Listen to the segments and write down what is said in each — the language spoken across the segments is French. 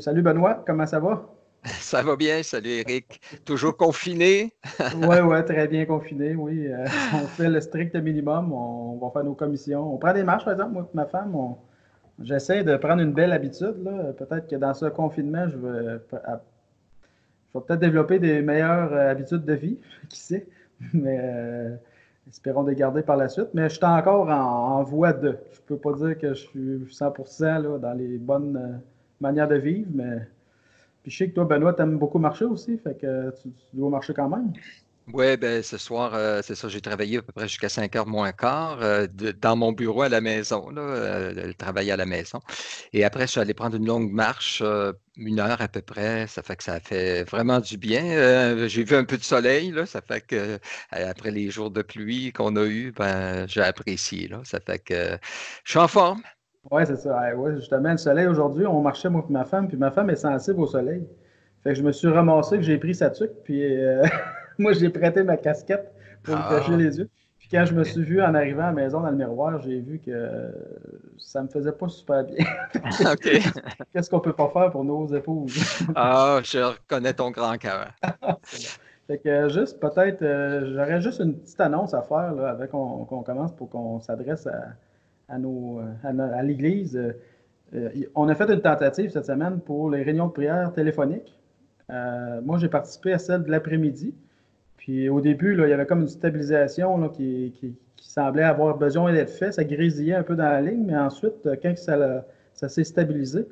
Salut Benoît, comment ça va? Ça va bien, salut Eric. Toujours confiné? Ouais, ouais, très bien confiné, oui. On fait le strict minimum, on va faire nos commissions. On prend des marches, par exemple, moi et ma femme, j'essaie de prendre une belle habitude, là. Peut-être que dans ce confinement, je vais peut-être développer des meilleures habitudes de vie, qui sait, mais espérons les garder par la suite. Mais je suis encore en voie de. Je peux pas dire que je suis 100% là, dans les bonnes manières de vivre, mais puis je sais que toi, Benoît, t'aimes beaucoup marcher aussi, fait que tu dois marcher quand même. Oui, ben ce soir, c'est ça, j'ai travaillé à peu près jusqu'à 5 heures moins quart dans mon bureau à la maison, là, le travail à la maison. Et après, je suis allé prendre une longue marche, 1 heure à peu près. Ça fait que ça fait vraiment du bien. J'ai vu un peu de soleil, là, ça fait que après les jours de pluie qu'on a eus, ben, j'ai apprécié, là. Ça fait que je suis en forme. Ouais, c'est ça. Ouais, justement, le soleil aujourd'hui, on marchait moi et ma femme, puis ma femme est sensible au soleil. Fait que je me suis ramassé, que j'ai pris sa tuque, puis moi j'ai prêté ma casquette pour me cacher Ah, les yeux. Puis quand je me OK. suis vu en arrivant à la maison dans le miroir, j'ai vu que ça me faisait pas super bien. OK. Qu'est-ce qu'on peut pas faire pour nos épouses? Ah, je reconnais ton grand cœur. C'est bon. Fait que juste peut-être, j'aurais juste une petite annonce à faire là, avant qu'on commence pour qu'on s'adresse à l'Église. On a fait une tentative cette semaine pour les réunions de prière téléphoniques. Moi, j'ai participé à celle de l'après-midi. Puis au début, là, il y avait comme une stabilisation là, qui semblait avoir besoin d'être fait. Ça grésillait un peu dans la ligne, mais ensuite, quand ça s'est stabilisé,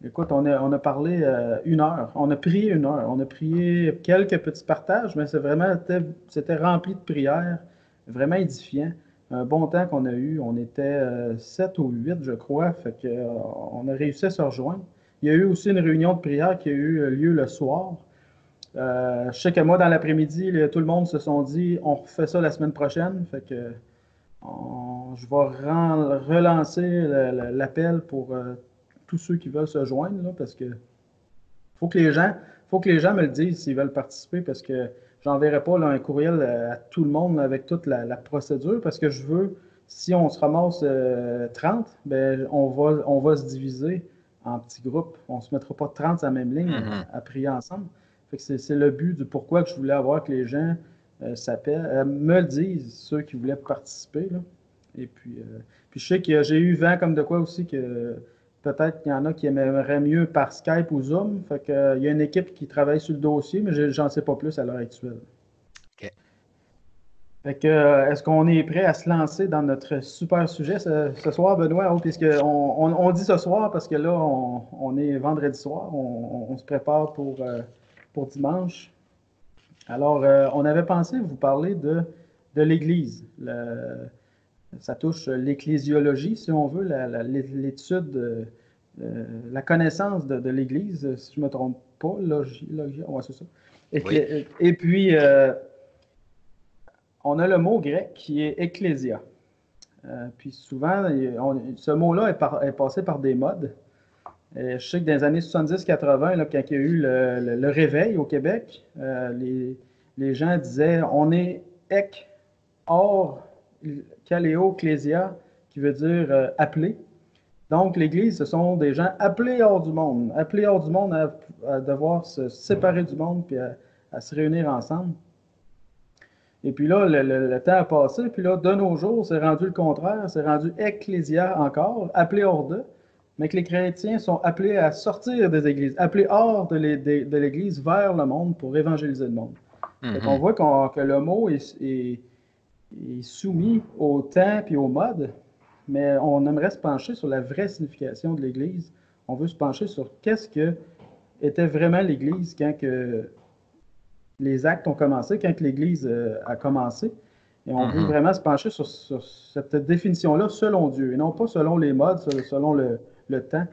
écoute, on a parlé 1 heure. On a prié 1 heure. On a prié quelques petits partages, mais c'était rempli de prières, vraiment édifiant. Un bon temps qu'on a eu. On était 7 ou 8, je crois. Fait que, on a réussi à se rejoindre. Il y a eu aussi une réunion de prière qui a eu lieu le soir. Je sais que moi, dans l'après-midi, tout le monde se sont dit on refait ça la semaine prochaine. Fait que je vais relancer l'appel pour tous ceux qui veulent se joindre, là, parce que faut que les gens, faut que les gens me le disent s'ils veulent participer, parce que j'enverrai pas là, un courriel à tout le monde avec toute la procédure, parce que je veux, si on se ramasse 30, ben, on va se diviser en petits groupes. On ne se mettra pas 30 sur la même ligne Mhm. à prier ensemble. Fait que c'est le but du pourquoi que je voulais avoir que les gens me le disent, ceux qui voulaient participer. Là. Et puis je sais que j'ai eu vent comme de quoi aussi que peut-être qu'il y en a qui aimeraient mieux par Skype ou Zoom. Fait que, il y a une équipe qui travaille sur le dossier, mais j'en sais pas plus à l'heure actuelle. OK. Fait que, est-ce qu'on est prêt à se lancer dans notre super sujet ce soir, Benoît? Oh, puisque on dit ce soir parce que là, on est vendredi soir, on se prépare pour dimanche. Alors, on avait pensé vous parler de l'Église. Ça touche l'ecclésiologie, si on veut, l'étude, la connaissance de l'Église, si je ne me trompe pas, ouais, c'est ça. Oui. Et puis, on a le mot grec qui est ecclésia. Puis souvent, ce mot-là est passé par des modes. Je sais que dans les années 70-80, là, quand il y a eu le réveil au Québec, les gens disaient on est ek, or, kaleo, ecclésia, qui veut dire appelé. Donc, l'Église, ce sont des gens appelés hors du monde, appelés hors du monde à devoir se séparer du monde puis à se réunir ensemble. Et puis là, le temps a passé, puis là, de nos jours, c'est rendu le contraire, c'est rendu ecclésia encore, appelé hors d'eux, mais que les chrétiens sont appelés à sortir des églises, appelés hors de l'Église vers le monde pour évangéliser le monde. Fait qu'on Mhm. voit que le mot est soumis au temps et au mode, mais on aimerait se pencher sur la vraie signification de l'Église. On veut se pencher sur qu'est-ce que était vraiment l'Église quand que les actes ont commencé, quand l'Église a commencé. Et on veut Mhm. vraiment se pencher sur cette définition-là selon Dieu, et non pas selon les modes, selon le temps.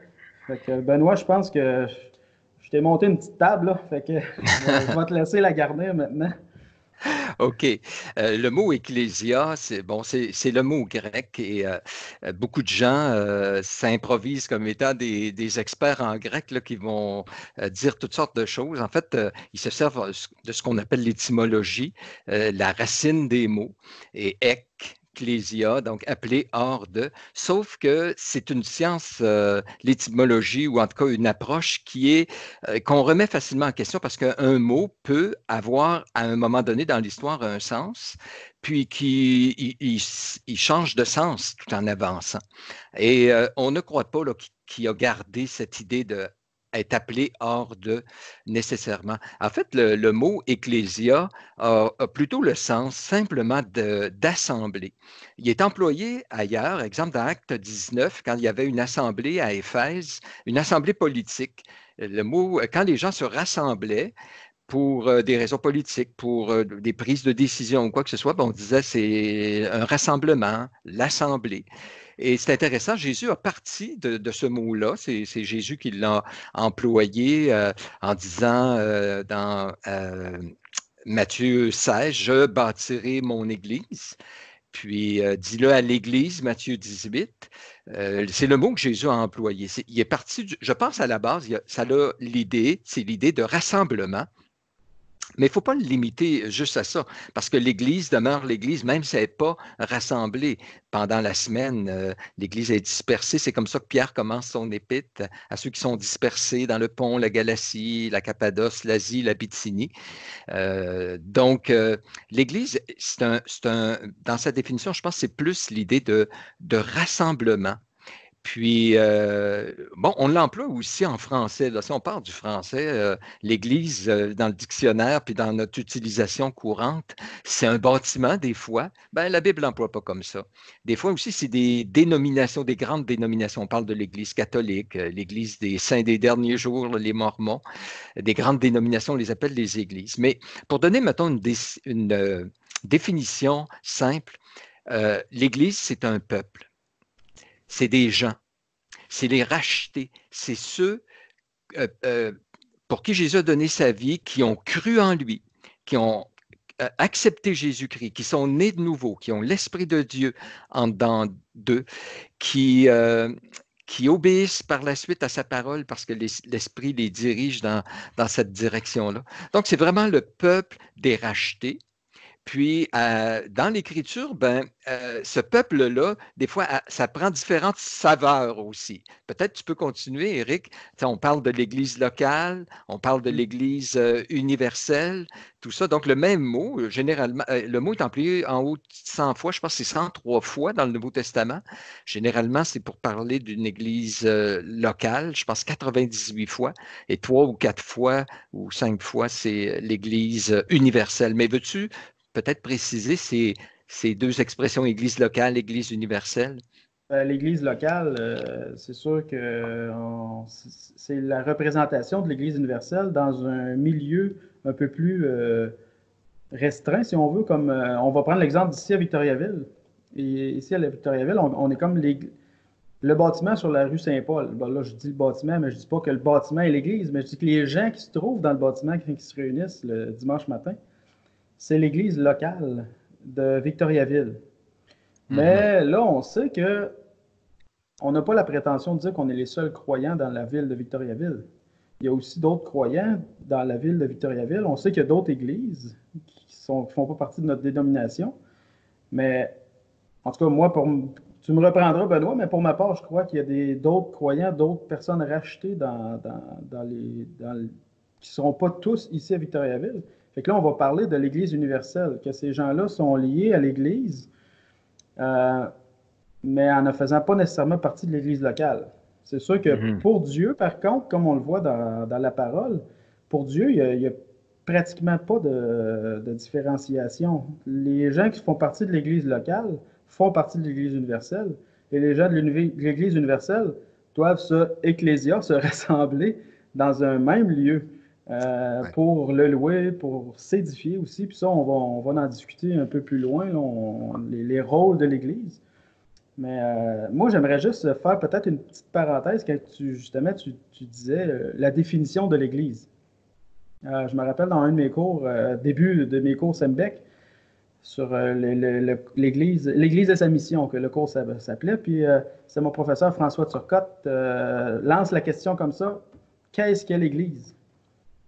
Fait que, Benoît, je pense que je t'ai monté une petite table, là, fait que je vais te laisser la garnir maintenant. OK. Le mot ecclésia, c'est bon, c'est le mot grec et beaucoup de gens s'improvisent comme étant des experts en grec là, qui vont dire toutes sortes de choses. En fait, ils se servent de ce qu'on appelle l'étymologie, la racine des mots. Et ek ecclésia, donc appelé hors de, sauf que c'est une science, l'étymologie, ou en tout cas une approche qu'on remet facilement en question parce qu'un mot peut avoir à un moment donné dans l'histoire un sens, puis il change de sens tout en avançant. Et on ne croit pas qu'il a gardé cette idée de être appelé hors de nécessairement. En fait, le mot ecclésia a plutôt le sens simplement d'assemblée. Il est employé ailleurs, exemple dans Acte 19, quand il y avait une assemblée à Éphèse, une assemblée politique. Le mot, quand les gens se rassemblaient, pour des raisons politiques, pour des prises de décision ou quoi que ce soit, ben, on disait c'est un rassemblement, l'assemblée. Et c'est intéressant, Jésus a parti de ce mot-là, c'est Jésus qui l'a employé en disant dans Matthieu 16, je bâtirai mon Église. Puis, dis-le à l'Église, Matthieu 18. C'est le mot que Jésus a employé. Il est parti, je pense à la base, ça a l'idée, c'est l'idée de rassemblement. Mais il ne faut pas le limiter juste à ça, parce que l'Église demeure l'Église, même si elle n'est pas rassemblée pendant la semaine. L'Église est dispersée. C'est comme ça que Pierre commence son épître à ceux qui sont dispersés dans le Pont, la Galatie, la Cappadoce, l'Asie, la Bithynie. Donc, l'Église, dans sa définition, je pense que c'est plus l'idée de rassemblement. Puis, bon, on l'emploie aussi en français. Là. Si on parle du français, l'Église, dans le dictionnaire, puis dans notre utilisation courante, c'est un bâtiment des fois. Ben, la Bible n'emploie pas comme ça. Des fois aussi, c'est des dénominations, des grandes dénominations. On parle de l'Église catholique, l'Église des saints des derniers jours, là, les Mormons. Des grandes dénominations, on les appelle les Églises. Mais pour donner, mettons, une définition simple, l'Église, c'est un peuple. C'est des gens, c'est les rachetés, c'est ceux pour qui Jésus a donné sa vie, qui ont cru en lui, qui ont accepté Jésus-Christ, qui sont nés de nouveau, qui ont l'Esprit de Dieu en dedans d'eux, qui obéissent par la suite à sa parole parce que l'Esprit les dirige dans cette direction-là. Donc, c'est vraiment le peuple des rachetés. Puis, dans l'Écriture, ce peuple-là, des fois, ça prend différentes saveurs aussi. Peut-être tu peux continuer, Éric. On parle de l'Église locale, on parle de l'Église universelle, tout ça. Donc, le même mot, généralement, le mot est employé en haut de 100 fois, je pense que c'est 103 fois dans le Nouveau Testament. Généralement, c'est pour parler d'une Église locale, je pense 98 fois, et 3 ou 4 fois ou 5 fois, c'est l'Église universelle. Mais veux-tu peut-être préciser ces deux expressions, Église locale, Église universelle? L'Église locale, c'est sûr que c'est la représentation de l'Église universelle dans un milieu un peu plus restreint, si on veut, comme on va prendre l'exemple d'ici à Victoriaville. Et ici à la Victoriaville, on est comme le bâtiment sur la rue Saint-Paul. Bon, là, je dis le bâtiment, mais je ne dis pas que le bâtiment est l'église, mais je dis que les gens qui se trouvent dans le bâtiment, qui se réunissent le dimanche matin, c'est l'église locale de Victoriaville. Mais là, on sait que on n'a pas la prétention de dire qu'on est les seuls croyants dans la ville de Victoriaville. Il y a aussi d'autres croyants dans la ville de Victoriaville. On sait qu'il y a d'autres églises qui ne font pas partie de notre dénomination. Mais en tout cas, moi, tu me reprendras, Benoît, mais pour ma part, je crois qu'il y a d'autres croyants, d'autres personnes rachetées qui ne seront pas tous ici à Victoriaville. Fait que là, on va parler de l'Église universelle, que ces gens-là sont liés à l'Église, mais en ne faisant pas nécessairement partie de l'Église locale. C'est sûr que pour Dieu, par contre, comme on le voit dans la parole, pour Dieu, il n'y a pratiquement pas de différenciation. Les gens qui font partie de l'Église locale font partie de l'Église universelle, et les gens de l'Église universelle doivent se rassembler dans un même lieu pour le louer, pour s'édifier aussi. Puis ça, on va en discuter un peu plus loin, là, les rôles de l'Église. Mais moi, j'aimerais juste faire peut-être une petite parenthèse quand tu disais la définition de l'Église. Je me rappelle dans un de mes cours, début de mes cours Sembec, sur l'Église et sa mission, que le cours s'appelait. Puis c'est mon professeur François Turcotte lance la question comme ça, qu'est-ce qu'est l'Église?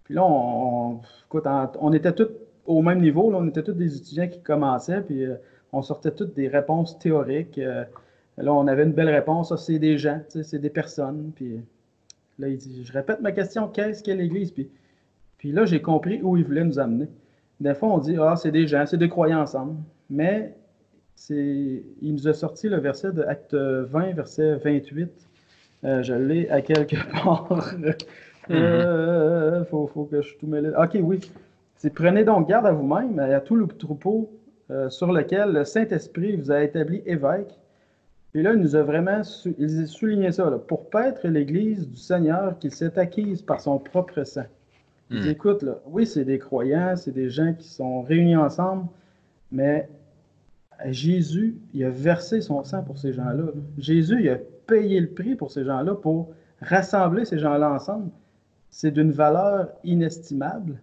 Puis là, écoute, on était tous au même niveau, là, on était tous des étudiants qui commençaient, puis on sortait toutes des réponses théoriques. Là, on avait une belle réponse. Ça, c'est des gens, c'est des personnes. Puis là, il dit, je répète ma question, qu'est-ce qu'est l'Église? Puis là, j'ai compris où il voulait nous amener. Des fois, on dit, ah, c'est des gens, c'est des croyants ensemble. Mais il nous a sorti le verset de Acte 20, verset 28. Je l'ai à quelque part. Faut que je tout mêle. OK, oui. C'est prenez donc garde à vous-même et à tout le troupeau sur lequel le Saint-Esprit vous a établi évêque. Puis là, il nous a vraiment il a souligné ça, là, pour paître l'Église du Seigneur qu'il s'est acquise par son propre sang. Il dit, écoute, là, oui, c'est des croyants, c'est des gens qui sont réunis ensemble, mais Jésus, il a versé son sang pour ces gens-là. Jésus, il a payé le prix pour ces gens-là, pour rassembler ces gens-là ensemble. C'est d'une valeur inestimable.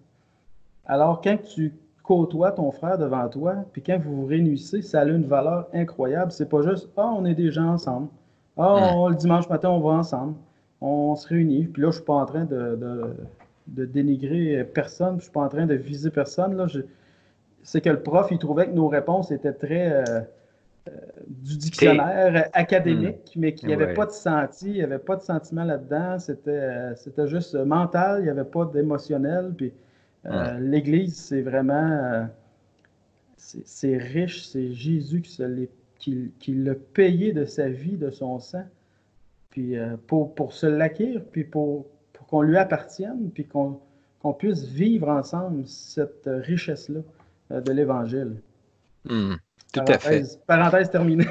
Alors, quand tu côtoies ton frère devant toi, puis quand vous vous réunissez, ça a une valeur incroyable. C'est pas juste, ah, on est des gens ensemble. Ah, le dimanche matin, on va ensemble. On se réunit. Puis là, je suis pas en train de dénigrer personne, je suis pas en train de viser personne. Là. C'est que le prof, il trouvait que nos réponses étaient très du dictionnaire académique, mais qu'il n'y avait pas de senti, il n'y avait pas de sentiment là-dedans. C'était juste mental, il n'y avait pas d'émotionnel. Puis l'Église, c'est vraiment, c'est riche, c'est Jésus qui l'a payé de sa vie, de son sang, puis pour se l'acquérir, puis pour qu'on lui appartienne, puis qu'on puisse vivre ensemble cette richesse-là de l'Évangile. Tout à fait. Parenthèse terminée.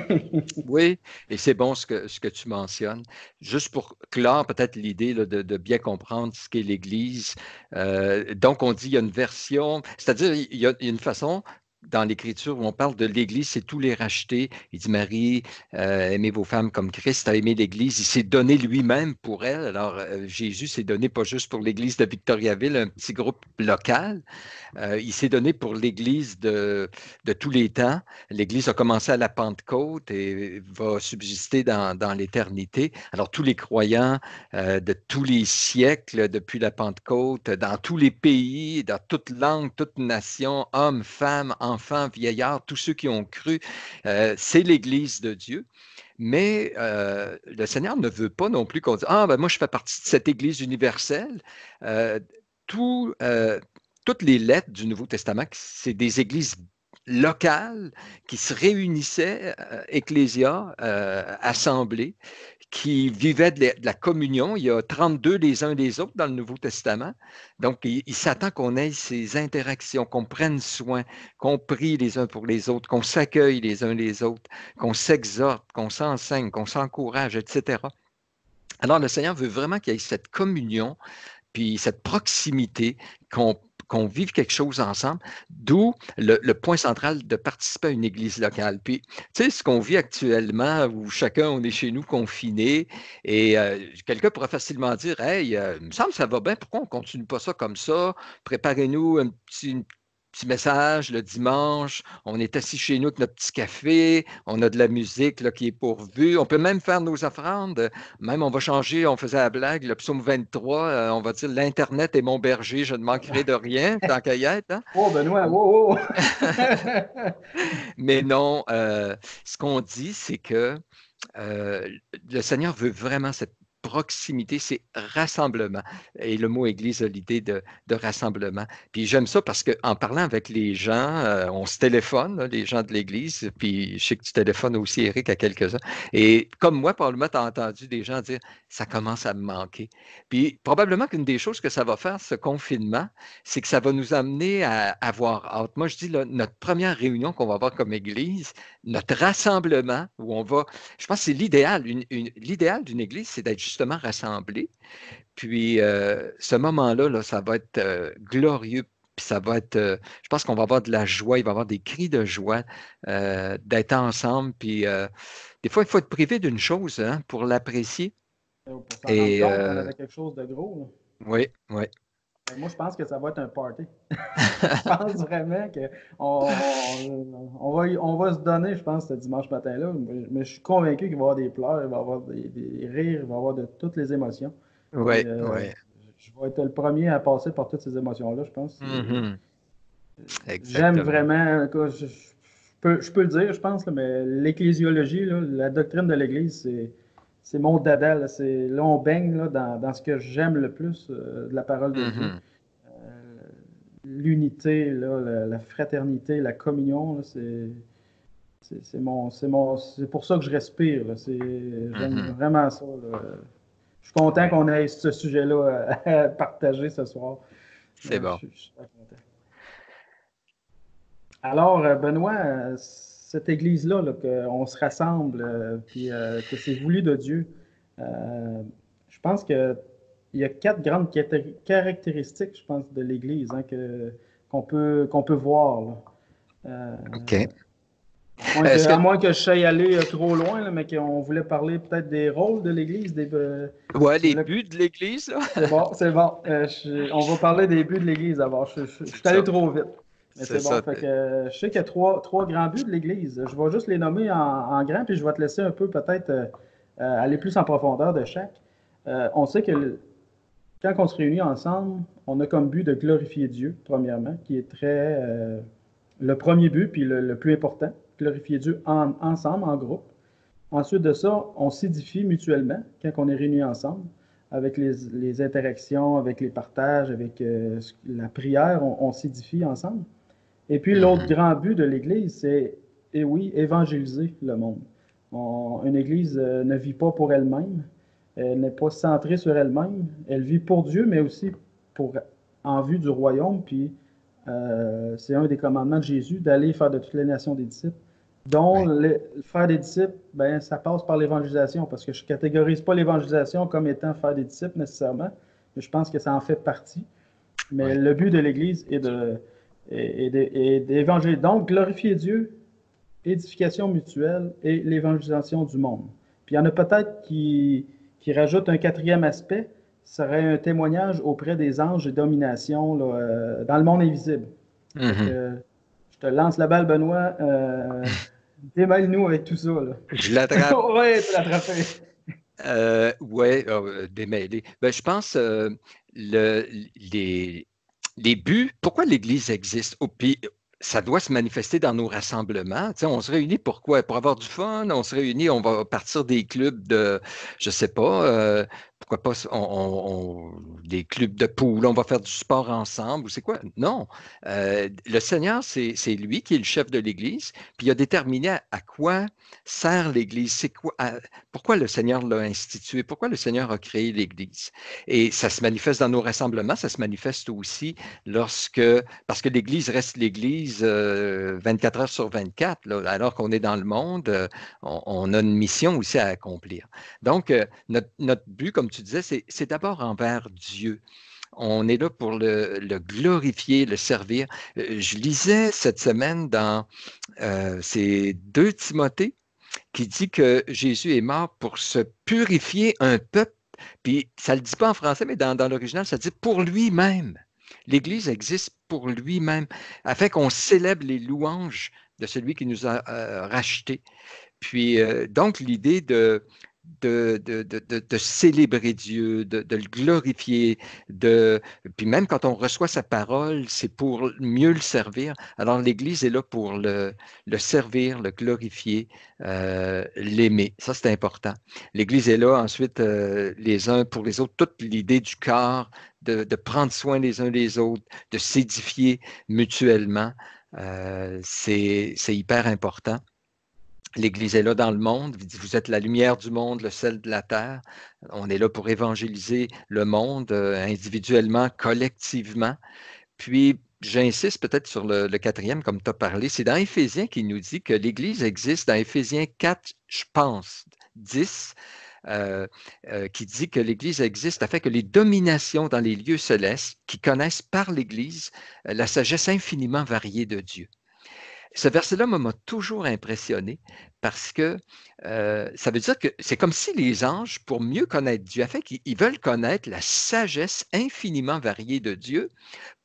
Oui, et c'est bon ce que tu mentionnes. Juste pour clore peut-être l'idée de bien comprendre ce qu'est l'Église. Donc, on dit qu'il y a une version, c'est-à-dire il y a une façon dans l'Écriture où on parle de l'Église, c'est tous les rachetés. Il dit, Marie, aimez vos femmes comme Christ a aimé l'Église. Il s'est donné lui-même pour elle. Alors, Jésus s'est donné pas juste pour l'Église de Victoriaville, un petit groupe local. Il s'est donné pour l'Église de tous les temps. L'Église a commencé à la Pentecôte et va subsister dans l'éternité. Alors, tous les croyants de tous les siècles, depuis la Pentecôte, dans tous les pays, dans toute langue, toute nation, hommes, femmes, enfants, vieillards, tous ceux qui ont cru, c'est l'Église de Dieu. Mais le Seigneur ne veut pas non plus qu'on dise, ah, ben moi, je fais partie de cette Église universelle. Tout, toutes les lettres du Nouveau Testament, c'est des églises locales qui se réunissaient, ecclésia, assemblées, qui vivaient de la communion. Il y a 32 les uns des autres dans le Nouveau Testament. Donc, il s'attend qu'on ait ces interactions, qu'on prenne soin, qu'on prie les uns pour les autres, qu'on s'accueille les uns les autres, qu'on s'exhorte, qu'on s'enseigne, qu'on s'encourage, etc. Alors, le Seigneur veut vraiment qu'il y ait cette communion, puis cette proximité, qu'on vive quelque chose ensemble, d'où le point central de participer à une église locale. Puis, tu sais, ce qu'on vit actuellement, où chacun, on est chez nous confinés, et quelqu'un pourrait facilement dire, hey, il me semble que ça va bien, pourquoi on ne continue pas ça comme ça? Préparez-nous un petit message le dimanche, on est assis chez nous avec notre petit café, on a de la musique là, qui est pourvue, on peut même faire nos offrandes, même on va changer, on faisait la blague, le psaume 23, on va dire l'Internet est mon berger, je ne manquerai de rien, tant qu'à y être. Hein? Oh, Benoît, wow, wow. Mais non, ce qu'on dit, c'est que le Seigneur veut vraiment cette proximité, c'est rassemblement. Et le mot Église a l'idée de rassemblement. Puis j'aime ça parce qu'en parlant avec les gens, on se téléphone, là, les gens de l'Église, puis je sais que tu téléphones aussi, Eric, à quelques-uns. Et comme moi, probablement, tu as entendu des gens dire, ça commence à me manquer. Puis probablement qu'une des choses que ça va faire, ce confinement, c'est que ça va nous amener à avoir hâte. Moi, je dis, là, notre première réunion qu'on va avoir comme Église, notre rassemblement, où on va je pense que c'est l'idéal. L'idéal d'une église, c'est d'être justement rassemblé. Puis, ce moment-là, là, ça va être glorieux. Puis, ça va être, je pense qu'on va avoir de la joie. Il va y avoir des cris de joie d'être ensemble. Puis, des fois, il faut être privé d'une chose hein, pour l'apprécier. Pour s'en rendre Et, compte qu'on avait quelque chose de gros. oui, oui. Moi, je pense que ça va être un party. Je pense vraiment qu'on va se donner, je pense, ce dimanche matin-là. Mais je suis convaincu qu'il va y avoir des pleurs, il va y avoir des rires, il va y avoir de toutes les émotions. Oui, oui. Je vais être le premier à passer par toutes ces émotions-là, je pense. Mm-hmm. J'aime Exactement. vraiment. je peux le dire, je pense, là, mais l'ecclésiologie, là, la doctrine de l'Église, c'est mon dada. Là, là on baigne là, dans ce que j'aime le plus de la parole de Dieu. Mhm, L'unité, là, la fraternité, la communion, là, c'est pour ça que je respire. Là. J'aime mhm. vraiment ça. Là. Je suis content Ouais, qu'on ait ce sujet-là à partager ce soir. c'est bon. Je suis très content. Alors, Benoît, cette église-là, là, qu'on se rassemble, puis que c'est voulu de Dieu, je pense qu'il y a 4 grandes caractéristiques, je pense, de l'Église qu'on peut voir. Là. OK. À Est-ce que, moins que je sache aller trop loin, là, mais qu'on voulait parler peut-être des rôles de l'Église. ouais, Tu les voulais buts de l'Église, là? c'est bon, c'est bon. On va parler des buts de l'Église d'abord. Je suis C'est allé ça. trop vite. Mais C'est c'est bon. ça. Fait que, je sais qu'il y a trois grands buts de l'Église. Je vais juste les nommer en grand, puis je vais te laisser un peu peut-être aller plus en profondeur de chaque. On sait que quand on se réunit ensemble, on a comme but de glorifier Dieu, premièrement, qui est le premier but, puis le plus important. Glorifier Dieu ensemble, en groupe. Ensuite de ça, on s'édifie mutuellement quand on est réunis ensemble, avec les interactions, avec les partages, avec la prière, on s'édifie ensemble. Et puis l'autre Mhm, grand but de l'Église, c'est, et oui, évangéliser le monde. Une Église ne vit pas pour elle-même, elle n'est pas centrée sur elle-même, elle vit pour Dieu, mais aussi pour, en vue du royaume. Puis c'est un des commandements de Jésus d'aller faire de toutes les nations des disciples. Dont ouais. faire des disciples, ben, ça passe par l'évangélisation, parce que je ne catégorise pas l'évangélisation comme étant faire des disciples nécessairement, mais je pense que ça en fait partie. Mais Ouais. le but de l'Église est d'évangéliser. Donc, glorifier Dieu, édification mutuelle et l'évangélisation du monde. Puis il y en a peut-être qui rajoutent un quatrième aspect, ce serait un témoignage auprès des anges et dominations là, dans le monde invisible. Fait Mhm. que je te lance la balle, Benoît. Démêle-nous avec tout ça. Là. Je l'attrape. Ouais, tu l'as attrapé. Ouais, démêlé. Ben, je pense le, les, les buts, pourquoi l'Église existe? Puis, ça doit se manifester dans nos rassemblements. Tu sais, on se réunit pourquoi? Pour avoir du fun, on se réunit, on va partir des clubs de, je sais pas, pourquoi pas des clubs de pool, on va faire du sport ensemble, ou c'est quoi? Non. Le Seigneur, c'est lui qui est le chef de l'Église, puis il a déterminé à quoi sert l'Église. C'est quoi, pourquoi le Seigneur l'a institué? Pourquoi le Seigneur a créé l'Église? Et ça se manifeste dans nos rassemblements, ça se manifeste aussi parce que l'Église reste l'Église 24 heures sur 24, là, alors qu'on est dans le monde, on a une mission aussi à accomplir. Donc, notre but, comme tu disais, c'est d'abord envers Dieu. On est là pour le glorifier, le servir. Je lisais cette semaine dans c'est 2 Timothée qui dit que Jésus est mort pour se purifier un peuple. Puis ça ne le dit pas en français, mais dans l'original, ça dit pour lui-même. L'Église existe pour lui-même, afin qu'on célèbre les louanges de celui qui nous a rachetés. Puis, donc, l'idée de célébrer Dieu, de le glorifier, puis même quand on reçoit sa parole, c'est pour mieux le servir. Alors, l'Église est là pour le servir, le glorifier, l'aimer. Ça, c'est important. L'Église est là ensuite, les uns pour les autres, toute l'idée du corps, de prendre soin les uns des autres, de s'édifier mutuellement. C'est hyper important. L'Église est là dans le monde. Vous êtes la lumière du monde, le sel de la terre. On est là pour évangéliser le monde individuellement, collectivement. Puis, j'insiste peut-être sur le quatrième, comme tu as parlé. C'est dans Éphésiens qui nous dit que l'Église existe, dans Éphésiens 4, je pense, 10, qui dit que l'Église existe afin que les dominations dans les lieux célestes, qui connaissent par l'Église la sagesse infiniment variée de Dieu. Ce verset-là m'a toujours impressionné parce que ça veut dire que c'est comme si les anges, pour mieux connaître Dieu, afin qu'ils veulent connaître la sagesse infiniment variée de Dieu,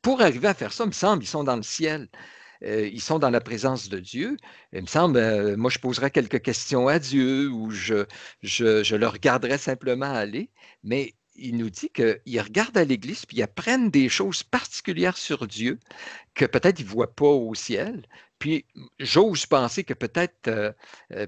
pour arriver à faire ça, il me semble, ils sont dans le ciel. Ils sont dans la présence de Dieu. Il me semble, moi, je poserais quelques questions à Dieu ou je le regarderais simplement aller, mais il nous dit qu'ils regardent à l'Église puis ils apprennent des choses particulières sur Dieu que peut-être ils ne voient pas au ciel. Puis j'ose penser que peut-être,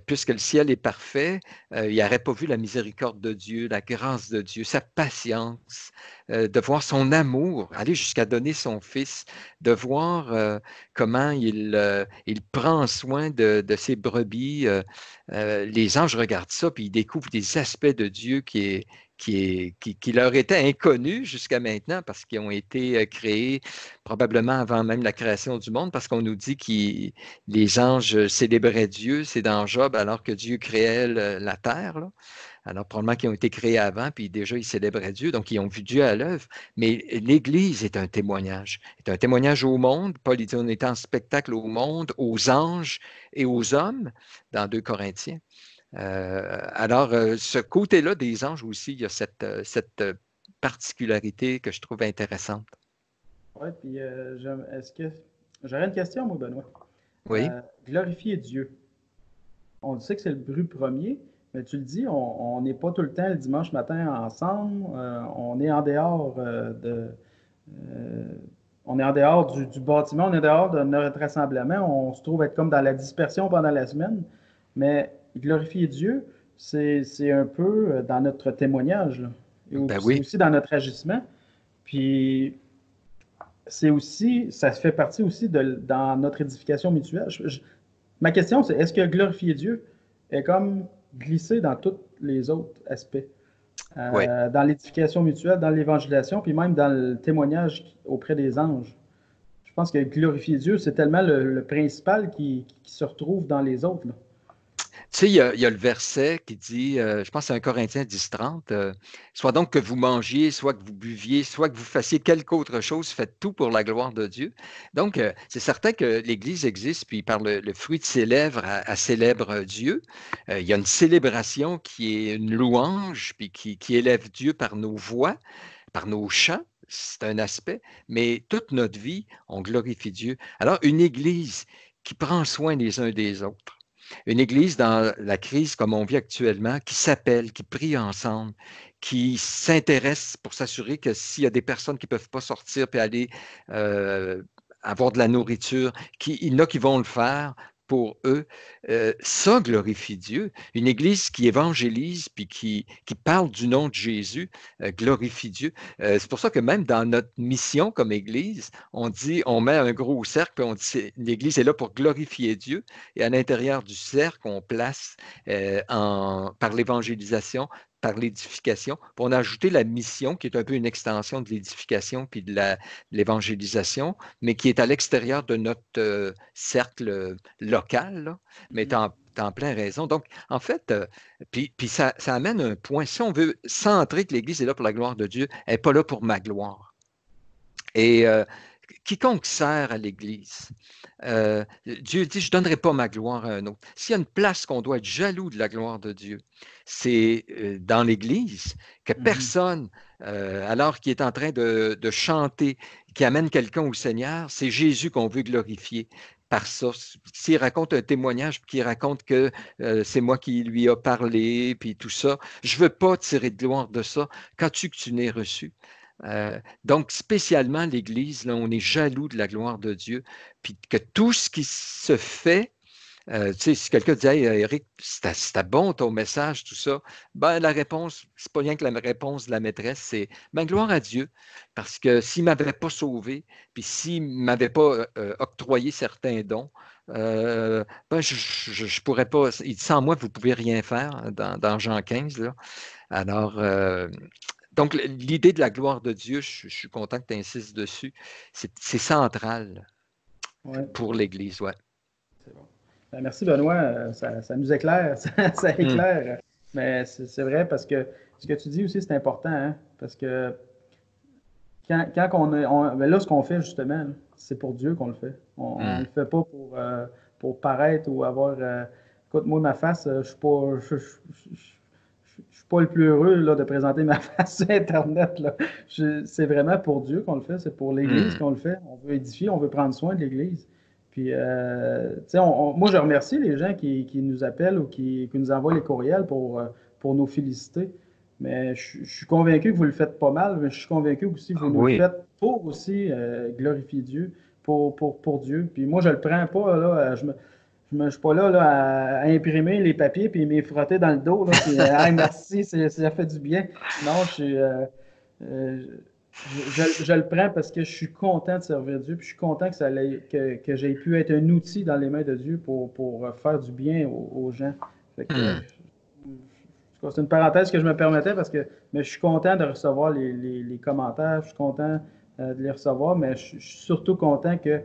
puisque le ciel est parfait, il n'aurait pas vu la miséricorde de Dieu, la grâce de Dieu, sa patience, de voir son amour, aller jusqu'à donner son Fils, de voir comment il prend soin de ses brebis. Les anges regardent ça, puis ils découvrent des aspects de Dieu qui leur étaient inconnus jusqu'à maintenant parce qu'ils ont été créés probablement avant même la création du monde, parce qu'on nous dit que les anges célébraient Dieu, c'est dans Job, alors que Dieu créait la terre, là. Alors, probablement qu'ils ont été créés avant, puis déjà, ils célébraient Dieu, donc ils ont vu Dieu à l'œuvre. Mais l'Église est un témoignage au monde. Paul dit, on est en spectacle au monde, aux anges et aux hommes, dans 2 Corinthiens. Alors, ce côté-là des anges aussi, il y a cette particularité que je trouve intéressante. Oui, puis est-ce que j'aurais une question, moi, Benoît. Oui, Glorifier Dieu. On sait que c'est le but premier, mais tu le dis, on n'est pas tout le temps le dimanche matin ensemble. On est en dehors euh, on est en dehors du bâtiment, on est dehors de notre rassemblement. On se trouve être comme dans la dispersion pendant la semaine. Mais glorifier Dieu, c'est un peu dans notre témoignage, là. ben C'est oui. aussi dans notre agissement. Puis c'est aussi, ça fait partie aussi dans notre édification mutuelle. Ma question, c'est est-ce que glorifier Dieu est comme glissé dans tous les autres aspects? Oui. Dans l'édification mutuelle, dans l'évangélisation, puis même dans le témoignage auprès des anges. Je pense que glorifier Dieu, c'est tellement le principal qui se retrouve dans les autres, là. Tu sais, il y a le verset qui dit, je pense que c'est 1 Corinthiens 10:30, soit donc que vous mangiez, soit que vous buviez, soit que vous fassiez quelque autre chose, faites tout pour la gloire de Dieu. Donc, c'est certain que l'Église existe, puis par le fruit de ses lèvres, elle célèbre Dieu. Il y a une célébration qui est une louange, puis qui élève Dieu par nos voix, par nos chants. C'est un aspect, mais toute notre vie, on glorifie Dieu. Alors, une Église qui prend soin les uns des autres. Une Église dans la crise comme on vit actuellement, qui s'appelle, qui prie ensemble, qui s'intéresse pour s'assurer que s'il y a des personnes qui ne peuvent pas sortir et aller avoir de la nourriture, il y en a qui vont le faire pour eux, ça glorifie Dieu. Une Église qui évangélise puis qui parle du nom de Jésus glorifie Dieu. C'est pour ça que même dans notre mission comme Église, on dit, on met un gros cercle et on dit l'Église est là pour glorifier Dieu. Et à l'intérieur du cercle, on place par l'évangélisation, par l'édification. Puis on a ajouté la mission, qui est un peu une extension de l'édification puis de l'évangélisation, mais qui est à l'extérieur de notre cercle local, là. Mais tu as en plein raison. Donc, en fait, puis ça amène un point. Si on veut centrer que l'Église est là pour la gloire de Dieu, elle n'est pas là pour ma gloire. Et quiconque sert à l'Église, Dieu dit, je ne donnerai pas ma gloire à un autre. S'il y a une place qu'on doit être jaloux de la gloire de Dieu, c'est dans l'Église, que personne, alors qu'il est en train de chanter, qui amène quelqu'un au Seigneur, c'est Jésus qu'on veut glorifier par ça. S'il raconte un témoignage, qu'il raconte que c'est moi qui lui a parlé, puis tout ça, je ne veux pas tirer de gloire de ça. Qu'as-tu que tu n'aies reçu? Donc, spécialement l'Église, là, on est jaloux de la gloire de Dieu, puis que tout ce qui se fait, tu sais, si quelqu'un dit, hey, Eric, c'était bon ton message, tout ça, ben, la réponse, c'est pas rien que la réponse de la maîtresse, c'est, ben, gloire à Dieu, parce que s'il ne m'avait pas sauvé, puis s'il ne m'avait pas octroyé certains dons, ben, je pourrais pas, il dit, sans moi, vous ne pouvez rien faire, dans Jean 15, là. Alors, donc, l'idée de la gloire de Dieu, je suis content que tu insistes dessus, c'est central Ouais, pour l'Église, ouais. c'est bon. Ben, merci, Benoît. Ça nous éclaire, ça Hum, éclaire. Mais c'est vrai parce que ce que tu dis aussi, c'est important, hein, parce que quand ben là, ce qu'on fait justement, là, c'est pour Dieu qu'on le fait. On le hum, fait pas pour paraître ou avoir. Écoute, moi, ma face, je suis pas le plus heureux là, de présenter ma face sur Internet, là. C'est vraiment pour Dieu qu'on le fait, c'est pour l'Église hum. qu'on le fait. On veut édifier, on veut prendre soin de l'Église. Puis, tu sais, moi, je remercie les gens qui nous appellent ou qui nous envoient les courriels pour nous féliciter. Mais je suis convaincu que vous le faites pas mal, mais je suis convaincu aussi que vous nous le Oui. faites pour aussi glorifier Dieu, pour Dieu. Puis moi, je le prends pas, là, je suis pas là, à imprimer les papiers puis m'y frotter dans le dos, là, puis hey, merci, ça fait du bien. Non, euh, je le prends parce que je suis content de servir Dieu, puis je suis content que j'ai pu être un outil dans les mains de Dieu pour faire du bien aux gens. Fait que, Hmm. c'est une parenthèse que je me permettais mais je suis content de recevoir les commentaires, je suis content de les recevoir, mais je suis surtout content que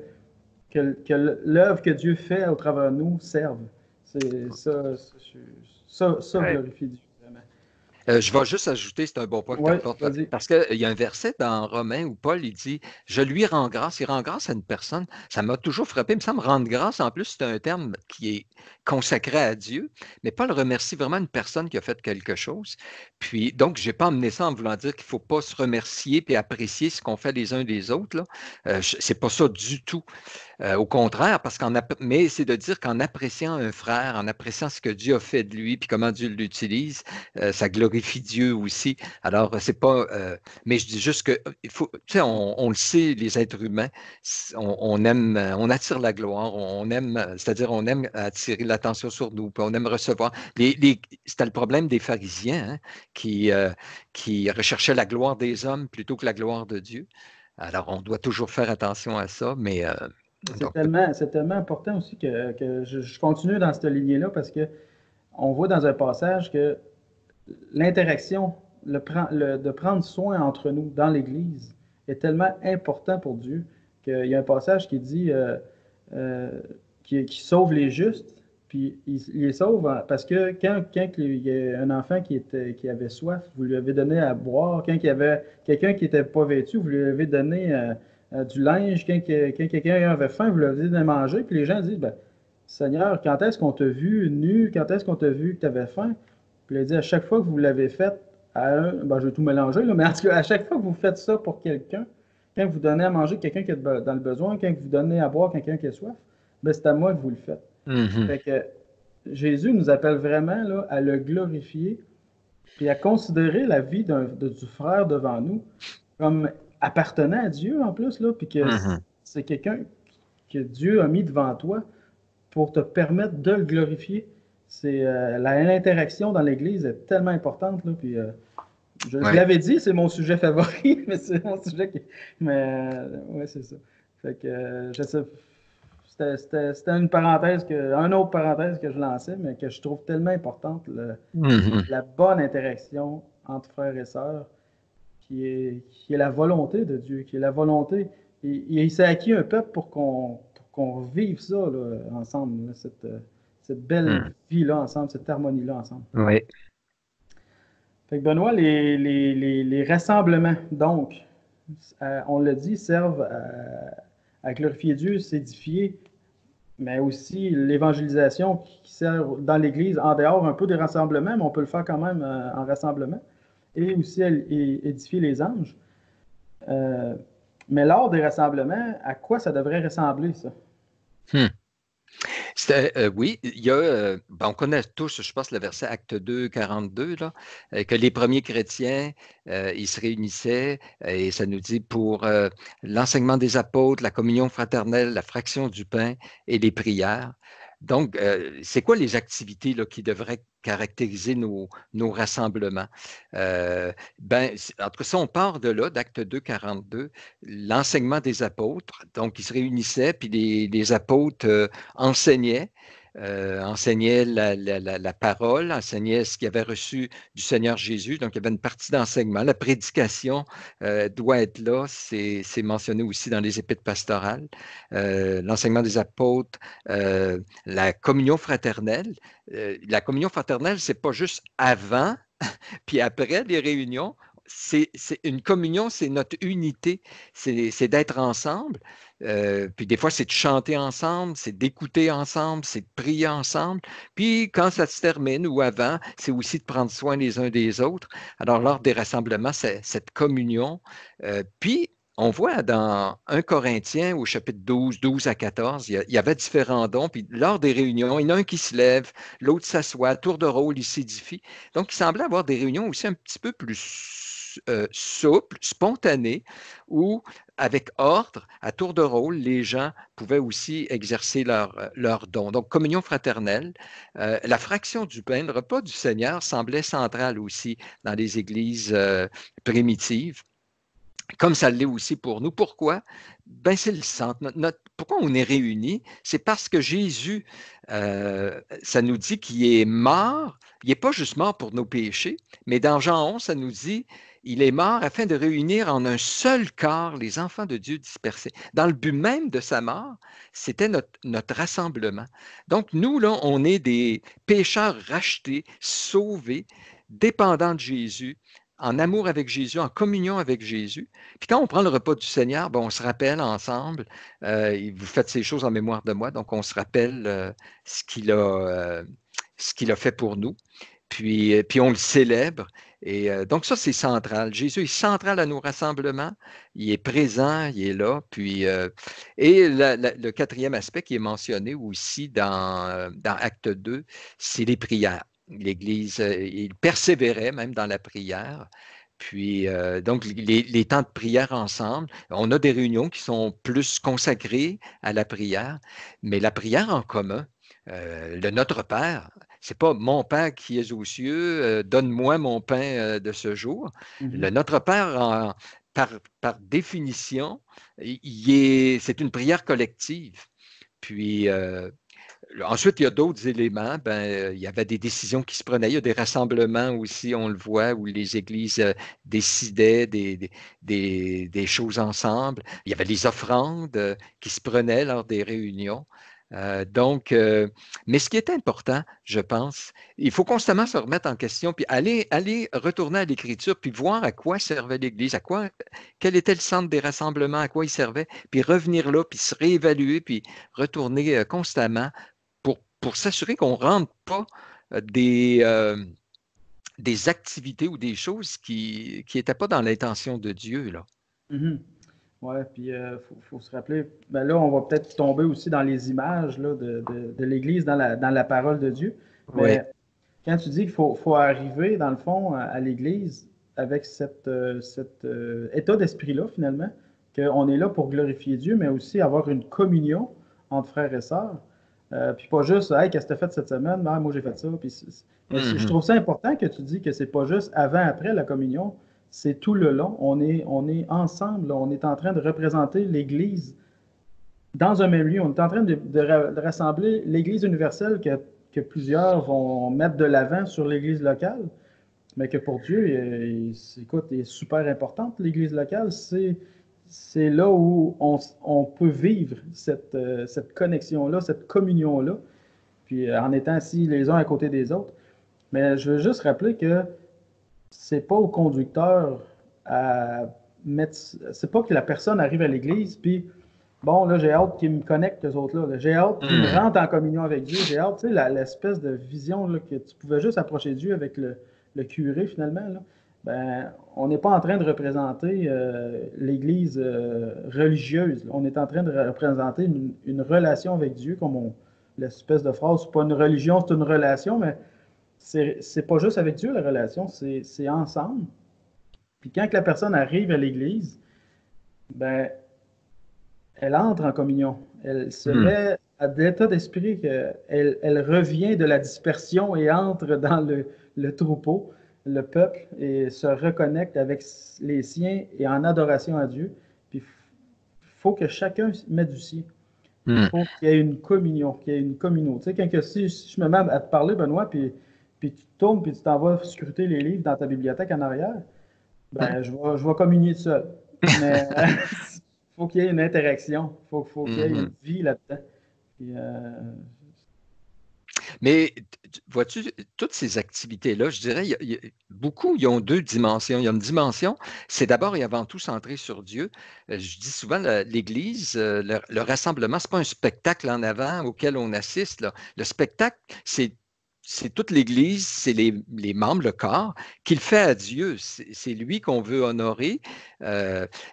l'œuvre que Dieu fait au travers de nous serve. C'est ça, ça Ouais. glorifie Dieu, vraiment. Je vais juste ajouter, c'est un bon point que tu Oui, apportes, vas-y. parce qu'il y a un verset dans Romains où Paul il dit, je lui rends grâce, il rend grâce à une personne. Ça m'a toujours frappé, mais ça me rendre grâce, en plus, c'est un terme qui est consacré à Dieu, mais Paul remercie vraiment une personne qui a fait quelque chose. Puis, donc, je n'ai pas emmené ça en voulant dire qu'il ne faut pas se remercier et apprécier ce qu'on fait les uns des autres, là. C'est pas ça du tout. Au contraire, mais c'est de dire qu'en appréciant un frère, en appréciant ce que Dieu a fait de lui, puis comment Dieu l'utilise, ça glorifie Dieu aussi. Alors, c'est pas, mais je dis juste que il faut, tu sais, on le sait, les êtres humains, on aime, on attire la gloire, on aime, c'est-à-dire on aime attirer l'attention sur nous, puis on aime recevoir. C'était le problème des pharisiens, hein, qui, euh, qui recherchaient la gloire des hommes plutôt que la gloire de Dieu. Alors, on doit toujours faire attention à ça, mais donc, C'est tellement important aussi que je continue dans cette lignée-là parce que on voit dans un passage que l'interaction, de prendre soin entre nous dans l'Église est tellement important pour Dieu qu'il y a un passage qui dit euh, qui sauve les justes, puis il les sauve parce que quand il y a un enfant qui avait soif, vous lui avez donné à boire. Quand il y avait quelqu'un qui n'était pas vêtu, vous lui avez donné du linge. Quand quelqu'un avait faim, vous lui avez donné à manger. Puis les gens disent, ben, Seigneur, quand est-ce qu'on t'a vu nu? Quand est-ce qu'on t'a vu que tu avais faim? Puis il a dit, à chaque fois que vous l'avez fait, ben, je vais tout mélanger, là, mais en tout cas, à chaque fois que vous faites ça pour quelqu'un, quand vous donnez à manger quelqu'un qui est dans le besoin, quand vous donnez à boire quelqu'un qui a soif, ben, c'est à moi que vous le faites. mhm. Fait que Jésus nous appelle vraiment là, à le glorifier puis à considérer la vie du frère devant nous comme appartenant à Dieu en plus, là, puis que Mhm. c'est quelqu'un que Dieu a mis devant toi pour te permettre de le glorifier. L'interaction dans l'Église est tellement importante, là, puis je Ouais. l'avais dit, c'est mon sujet favori, mais c'est mon sujet qui. Mais ouais, c'est ça. Fait que je sais. C'était une autre parenthèse que je lançais, mais que je trouve tellement importante, Mhm. la bonne interaction entre frères et sœurs, qui est la volonté de Dieu, qui est la volonté. Il s'est acquis un peuple pour qu'on vive ça là, ensemble, là, cette belle Mhm. vie-là ensemble, cette harmonie-là ensemble. Ouais. Fait que Benoît, les rassemblements, donc, on l'a dit, servent à glorifier Dieu, s'édifier, mais aussi l'évangélisation qui sert dans l'Église, en dehors un peu des rassemblements, mais on peut le faire quand même en rassemblement, et aussi édifier les anges. Euh, mais lors des rassemblements, à quoi ça devrait ressembler, ça? Hmm. Oui, ben, on connaît tous, je pense, le verset Acte 2, 42, là, que les premiers chrétiens, ils se réunissaient, et ça nous dit pour l'enseignement des apôtres, la communion fraternelle, la fraction du pain et les prières. Donc, c'est quoi les activités là, qui devraient caractériser nos rassemblements? En tout cas, si on part de là, d'Acte 2, 42, l'enseignement des apôtres, donc ils se réunissaient, puis les apôtres enseignait la parole, enseignait ce qu'il avait reçu du Seigneur Jésus. Donc, il y avait une partie d'enseignement. La prédication doit être là. C'est mentionné aussi dans les épîtres pastorales. L'enseignement des apôtres, la communion fraternelle. La communion fraternelle, c'est pas juste avant puis après les réunions, c'est une communion, c'est notre unité, c'est d'être ensemble. Puis des fois, c'est de chanter ensemble, c'est d'écouter ensemble, c'est de prier ensemble. Puis quand ça se termine ou avant, c'est aussi de prendre soin les uns des autres. Alors, lors des rassemblements, c'est cette communion. Puis, on voit dans 1 Corinthiens au chapitre 12 à 14, il y avait différents dons, puis lors des réunions, il y en a un qui se lève, l'autre s'assoit, à tour de rôle, il s'édifie. Donc, il semblait avoir des réunions aussi un petit peu plus souples, spontanées, où, avec ordre, à tour de rôle, les gens pouvaient aussi exercer leur don. Donc, communion fraternelle, la fraction du pain, le repas du Seigneur semblait central aussi dans les églises primitives, comme ça l'est aussi pour nous. Pourquoi? Ben, c'est le centre. Pourquoi on est réunis? C'est parce que Jésus, ça nous dit qu'il est mort. Il n'est pas juste mort pour nos péchés, mais dans Jean 11, ça nous dit il est mort afin de réunir en un seul corps les enfants de Dieu dispersés. Dans le but même de sa mort, c'était notre rassemblement. Donc, nous, là, on est des pécheurs rachetés, sauvés, dépendants de Jésus, en amour avec Jésus, en communion avec Jésus. Puis quand on prend le repas du Seigneur, ben, on se rappelle ensemble, vous faites ces choses en mémoire de moi, donc on se rappelle ce qu'il a fait pour nous. Puis on le célèbre. Et donc ça, c'est central. Jésus est central à nos rassemblements. Il est présent, il est là. Puis, et le quatrième aspect qui est mentionné aussi dans Acte 2, c'est les prières. L'Église, il persévérait même dans la prière. Puis, donc, les temps de prière ensemble, on a des réunions qui sont plus consacrées à la prière, mais la prière en commun, le Notre Père, c'est pas mon Père qui est aux cieux, donne-moi mon pain de ce jour. Le Mhm. Notre Père, par définition, c'est une prière collective. Puis, ensuite, il y a d'autres éléments. Ben, il y avait des décisions qui se prenaient. Il y a des rassemblements aussi, on le voit, où les églises décidaient des choses ensemble. Il y avait les offrandes qui se prenaient lors des réunions. Mais ce qui est important, je pense, il faut constamment se remettre en question, puis aller retourner à l'Écriture, puis voir à quoi servait l'Église, quel était le centre des rassemblements, à quoi il servait, puis revenir là, puis se réévaluer, puis retourner constamment pour s'assurer qu'on ne rentre pas des activités ou des choses qui n'étaient pas dans l'intention de Dieu, là. Mhm. Ouais, puis faut se rappeler, ben là, on va peut-être tomber aussi dans les images là, de l'Église dans la parole de Dieu. Oui. Mais quand tu dis qu'il faut arriver, dans le fond, à l'Église avec cet état d'esprit-là, finalement, qu'on est là pour glorifier Dieu, mais aussi avoir une communion entre frères et sœurs. Puis pas juste, hey, qu'est-ce que tu as fait cette semaine? Ah, moi, j'ai fait ça. Mais je Mhm. trouve ça important que tu dis que c'est pas juste avant-après la communion, c'est tout le long. On est ensemble, là. On est en train de représenter l'Église dans un même lieu. On est en train de rassembler l'Église universelle que plusieurs vont mettre de l'avant sur l'Église locale, mais que pour Dieu, écoute, est super importante, l'Église locale. C'est là où on peut vivre cette connexion-là, cette communion-là, puis en étant assis les uns à côté des autres. Mais je veux juste rappeler que c'est pas au conducteur à mettre. C'est pas que la personne arrive à l'église, puis bon, là, j'ai hâte qu'ils me connectent, eux autres-là. Là. J'ai hâte qu'ils me Mhm. rentrent en communion avec Dieu. J'ai hâte, tu sais, l'espèce de vision là, que tu pouvais juste approcher de Dieu avec le curé, finalement. Là. Ben, on n'est pas en train de représenter l'Église religieuse. Là. On est en train de représenter une relation avec Dieu, comme l'espèce de phrase, c'est pas une religion, c'est une relation, mais c'est pas juste avec Dieu la relation, c'est ensemble. Puis quand que la personne arrive à l'Église, ben, elle entre en communion. Elle se Mhm. met à l'état d'esprit qu'elle elle revient de la dispersion et entre dans le troupeau, le peuple, et se reconnecte avec les siens et en adoration à Dieu. Puis il faut que chacun mette du sien. Il Mhm. faut qu'il y ait une communion, qu'il y ait une communauté. Tu sais, si je me mets à te parler, Benoît, puis tu tournes, puis tu t'en vas scruter les livres dans ta bibliothèque en arrière, ben, je vais communier tout seul. Mais il faut qu'il y ait une interaction. Faut qu'il y ait une Mhm. vie là-dedans. Puis, Mais vois-tu, toutes ces activités-là, je dirais, beaucoup, ils ont deux dimensions. Il y a une dimension, c'est d'abord et avant tout centré sur Dieu. Je dis souvent, l'Église, le rassemblement, ce n'est pas un spectacle en avant auquel on assiste, là. Le spectacle, c'est c'est toute l'Église, c'est les membres, le corps, qui le fait à Dieu. C'est lui qu'on veut honorer.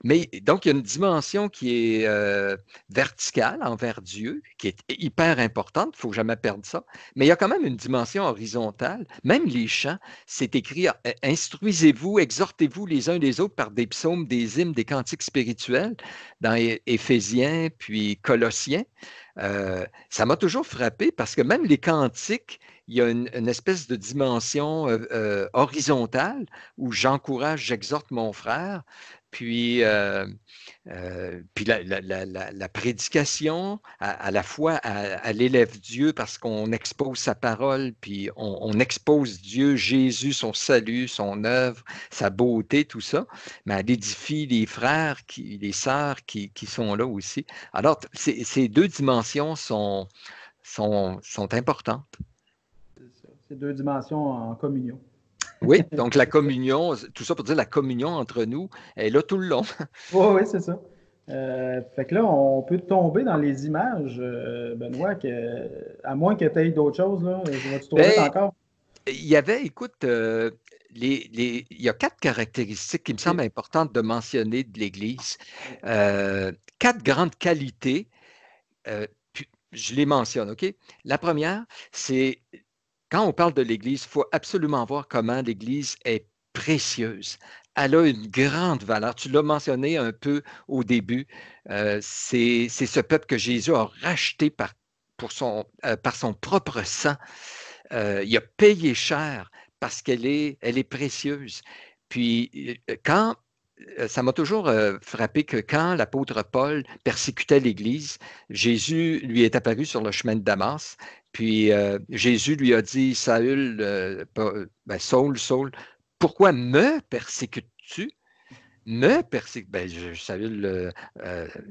Mais donc, il y a une dimension qui est verticale envers Dieu, qui est hyper importante. Il ne faut jamais perdre ça. Mais il y a quand même une dimension horizontale. Même les chants, c'est écrit instruisez-vous, exhortez-vous les uns les autres par des psaumes, des hymnes, des cantiques spirituels dans Éphésiens puis Colossiens. Ça m'a toujours frappé parce que même les cantiques, il y a une espèce de dimension horizontale où j'encourage, j'exhorte mon frère. Puis la prédication, à la fois, elle élève Dieu parce qu'on expose sa parole, puis on expose Dieu, Jésus, son salut, son œuvre, sa beauté, tout ça, mais elle édifie les frères, les sœurs qui sont là aussi. Alors, ces deux dimensions sont importantes. C'est deux dimensions en communion. Oui, donc la communion, tout ça pour dire la communion entre nous, elle est là tout le long. Oui, oui, c'est ça. Fait que là, on peut tomber dans les images, Benoît, à moins que tu aies d'autres choses, là, vas-tu trop vite Ben, encore? il y avait, écoute, il y a quatre caractéristiques qui me semblent OK. importantes de mentionner de l'Église. Oui. Quatre grandes qualités, puis je les mentionne, OK? La première, c'est quand on parle de l'Église, il faut absolument voir comment l'Église est précieuse. Elle a une grande valeur. Tu l'as mentionné un peu au début. C'est ce peuple que Jésus a racheté par son propre sang. Il a payé cher parce elle est précieuse. Puis, ça m'a toujours frappé que quand l'apôtre Paul persécutait l'Église, Jésus lui est apparu sur le chemin de Damas, puis Jésus lui a dit, Saül, Saul, Saul, pourquoi me persécutes-tu? Saül,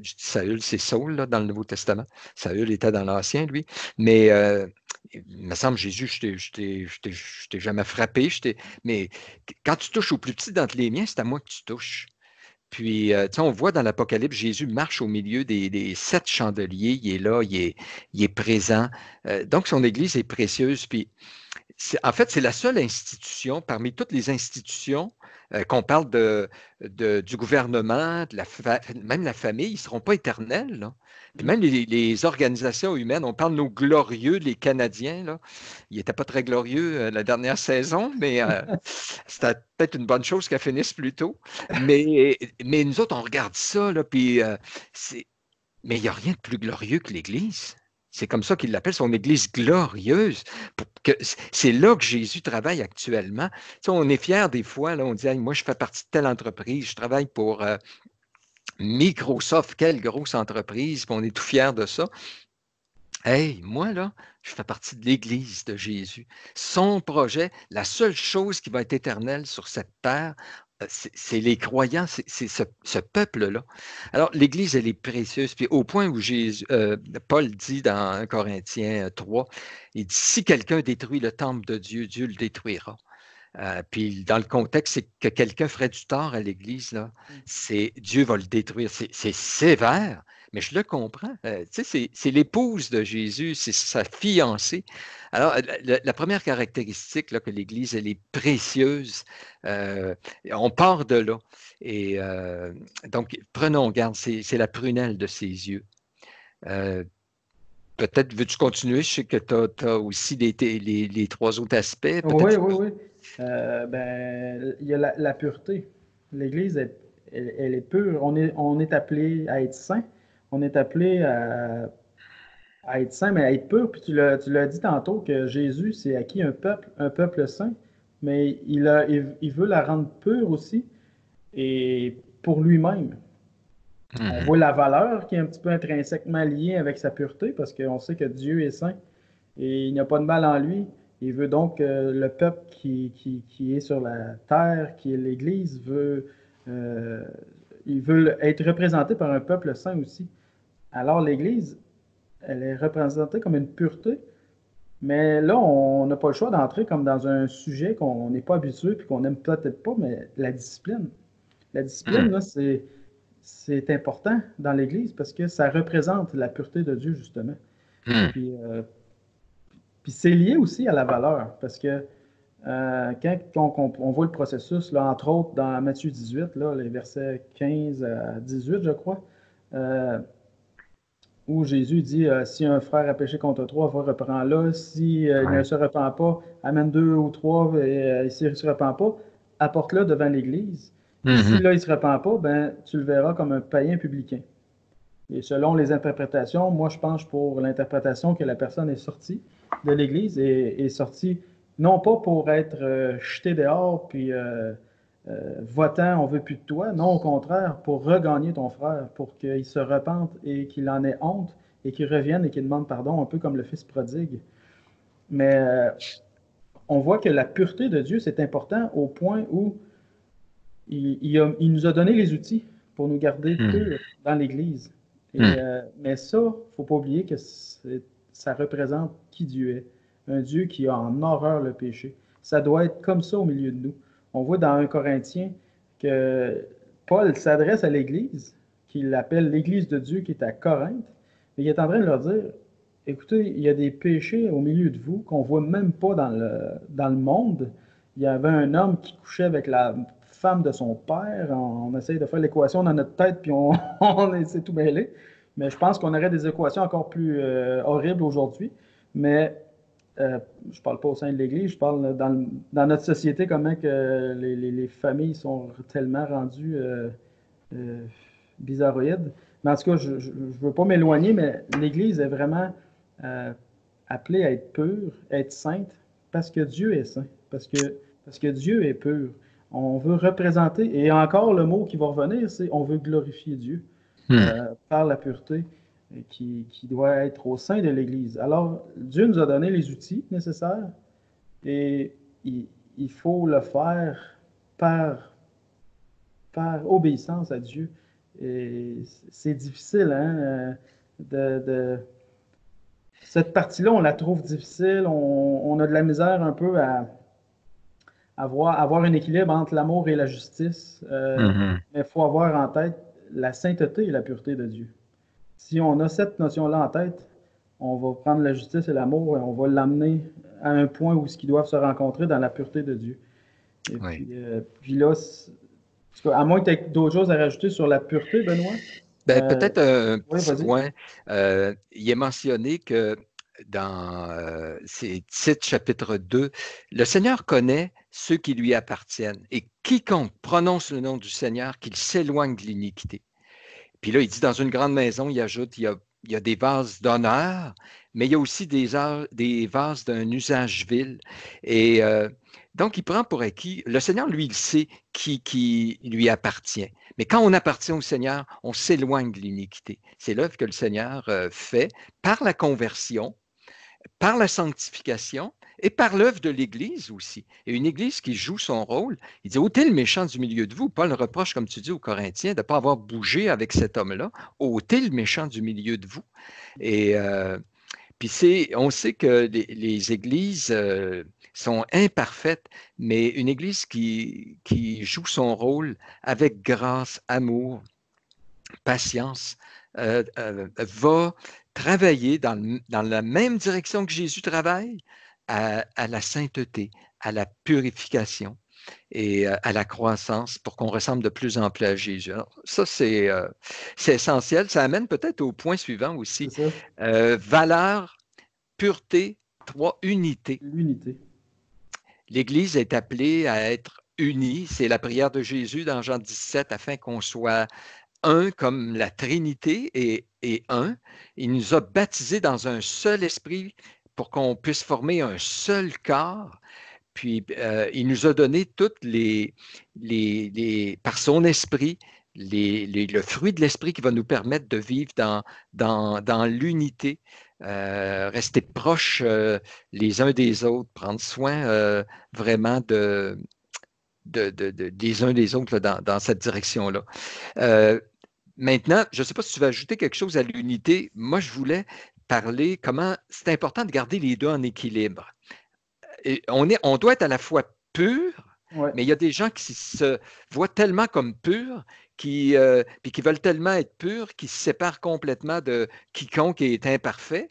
je dis Saül, c'est Saul là, dans le Nouveau Testament. Saül était dans l'Ancien, lui. Mais il me semble, Jésus, je t'ai jamais frappé. Mais quand tu touches au plus petit d'entre les miens, c'est à moi que tu touches. Puis, tu sais, on voit dans l'Apocalypse, Jésus marche au milieu des sept chandeliers. Il est là, il est présent. Donc, son Église est précieuse. Puis, en fait, c'est la seule institution parmi toutes les institutions qu'on parle du gouvernement, même la famille, ils ne seront pas éternels, là. Puis Mhm. même les organisations humaines, on parle de nos glorieux, les Canadiens, là. Ils n'étaient pas très glorieux la dernière saison, mais c'était peut-être une bonne chose qu'elles finissent plus tôt. Mais nous autres, on regarde ça, là, puis mais il n'y a rien de plus glorieux que l'Église. C'est comme ça qu'il l'appelle, son Église glorieuse. C'est là que Jésus travaille actuellement. Tu sais, on est fiers des fois, là, on dit hey, moi, je fais partie de telle entreprise, je travaille pour Microsoft, quelle grosse entreprise, puis on est tout fiers de ça. Hey, moi, là, je fais partie de l'Église de Jésus. Son projet, la seule chose qui va être éternelle sur cette terre, c'est les croyants, c'est ce peuple-là. Alors, l'Église, elle est précieuse. Puis au point où Paul dit dans 1 Corinthiens 3, il dit, si quelqu'un détruit le temple de Dieu, Dieu le détruira. Puis dans le contexte, c'est que quelqu'un ferait du tort à l'Église, là. C'est Dieu va le détruire. C'est sévère, mais je le comprends. Tu sais, c'est l'épouse de Jésus, c'est sa fiancée. Alors, la première caractéristique, là, que l'Église, elle est précieuse, on part de là. Et donc, prenons garde, c'est la prunelle de ses yeux. Euh, Peut-être veux-tu continuer? Je sais que tu as aussi les trois autres aspects. Oui, Peut-être. oui, oui. Ben, il y a la pureté. L'Église, elle est pure. On est appelé à être saint. On est appelé à être saint, mais à être pur. Puis tu l'as dit tantôt que Jésus s'est acquis un peuple saint, mais il veut la rendre pure aussi, et pour lui-même. On Mhm. voit la valeur qui est un petit peu intrinsèquement liée avec sa pureté, parce qu'on sait que Dieu est saint et il n'y a pas de mal en lui. Il veut donc le peuple qui est sur la terre, qui est l'Église, euh, il veut être représenté par un peuple saint aussi. Alors l'Église, elle est représentée comme une pureté, mais là, on n'a pas le choix d'entrer comme dans un sujet qu'on n'est pas habitué et qu'on n'aime peut-être pas, mais la discipline. La discipline, Mhm. là, c'est important dans l'Église parce que ça représente la pureté de Dieu, justement. Mhm. Puis, Puis c'est lié aussi à la valeur, parce que quand on voit le processus, là, entre autres dans Matthieu 18, là, les versets 15 à 18, je crois, euh, où Jésus dit si un frère a péché contre toi, va reprends-le. Si il ne se repent pas, amène 2 ou 3, et s'il ne se repent pas, apporte-le devant l'Église. Puis si là, il ne se repent pas, ben, tu le verras comme un païen publicain. Et selon les interprétations, moi, je penche pour l'interprétation que la personne est sortie de l'Église et est sortie non pas pour être jeté dehors puis votant, on veut plus de toi. Non, au contraire, pour regagner ton frère, pour qu'il se repente et qu'il en ait honte et qu'il revienne et qu'il demande pardon, un peu comme le fils prodigue. Mais on voit que la pureté de Dieu, c'est important au point où il nous a donné les outils pour nous garder purs dans l'Église. Mais ça, il ne faut pas oublier que ça représente qui Dieu est. Un Dieu qui a en horreur le péché. Ça doit être comme ça au milieu de nous. On voit dans 1 Corinthiens que Paul s'adresse à l'Église, qu'il appelle l'Église de Dieu qui est à Corinthe, et il est en train de leur dire, écoutez, il y a des péchés au milieu de vous qu'on ne voit même pas dans le monde. Il y avait un homme qui couchait avec la femme de son père. On essaye de faire l'équation dans notre tête, puis on essaie tout mêler. Mais je pense qu'on aurait des équations encore plus horribles aujourd'hui. Mais je ne parle pas au sein de l'Église, je parle dans notre société, comment que les familles sont tellement rendues bizarroïdes. Mais en tout cas, je ne veux pas m'éloigner, mais l'Église est vraiment euh, appelée à être pure, à être sainte, parce que Dieu est saint, parce que Dieu est pur. On veut représenter, et encore le mot qui va revenir, c'est on veut glorifier Dieu par la pureté qui doit être au sein de l'Église. Alors, Dieu nous a donné les outils nécessaires et il faut le faire par, par obéissance à Dieu. Et c'est difficile, hein, cette partie-là, on la trouve difficile. On a de la misère un peu à avoir un équilibre entre l'amour et la justice. Mais il faut avoir en tête la sainteté et la pureté de Dieu. Si on a cette notion-là en tête, on va prendre la justice et l'amour et on va l'amener à un point où ils doivent se rencontrer dans la pureté de Dieu. Et puis là, à moins que tu aies d'autres choses à rajouter sur la pureté, Benoît. Peut-être un petit vas-y. point. Il est mentionné que dans ces Tites, chapitre 2, le Seigneur connaît ceux qui lui appartiennent et quiconque prononce le nom du Seigneur, qu'il s'éloigne de l'iniquité. Puis là, il dit dans une grande maison, il ajoute, il y a des vases d'honneur, mais il y a aussi des vases d'un usage vil. Et donc, il prend pour acquis, le Seigneur, lui, il sait qui lui appartient. Mais quand on appartient au Seigneur, on s'éloigne de l'iniquité. C'est l'œuvre que le Seigneur fait par la conversion, par la sanctification et par l'œuvre de l'Église aussi. Et une Église qui joue son rôle, il dit, ôtez le méchant du milieu de vous. Paul reproche, comme tu dis aux Corinthiens, de ne pas avoir bougé avec cet homme-là. Ôtez le méchant du milieu de vous. Et puis on sait que les églises sont imparfaites, mais une église qui joue son rôle avec grâce, amour, patience, va travailler dans la même direction que Jésus travaille, à la sainteté, à la purification et à la croissance pour qu'on ressemble de plus en plus à Jésus. Alors, ça, c'est essentiel. Ça amène peut-être au point suivant aussi. Valeur, pureté, 3, unité. L'unité. L'Église est appelée à être unie. C'est la prière de Jésus dans Jean 17 afin qu'on soit un comme la Trinité est un. Il nous a baptisés dans un seul esprit pour qu'on puisse former un seul corps. Puis, il nous a donné toutes par son esprit, le fruit de l'esprit qui va nous permettre de vivre dans l'unité, rester proches les uns des autres, prendre soin vraiment des uns des autres là, dans cette direction-là. Maintenant, je ne sais pas si tu veux ajouter quelque chose à l'unité. Moi, je voulais parler comment c'est important de garder les deux en équilibre. Et on doit être à la fois pur, mais il y a des gens qui se voient tellement comme purs, puis qui veulent tellement être purs, qu'ils se séparent complètement de quiconque est imparfait.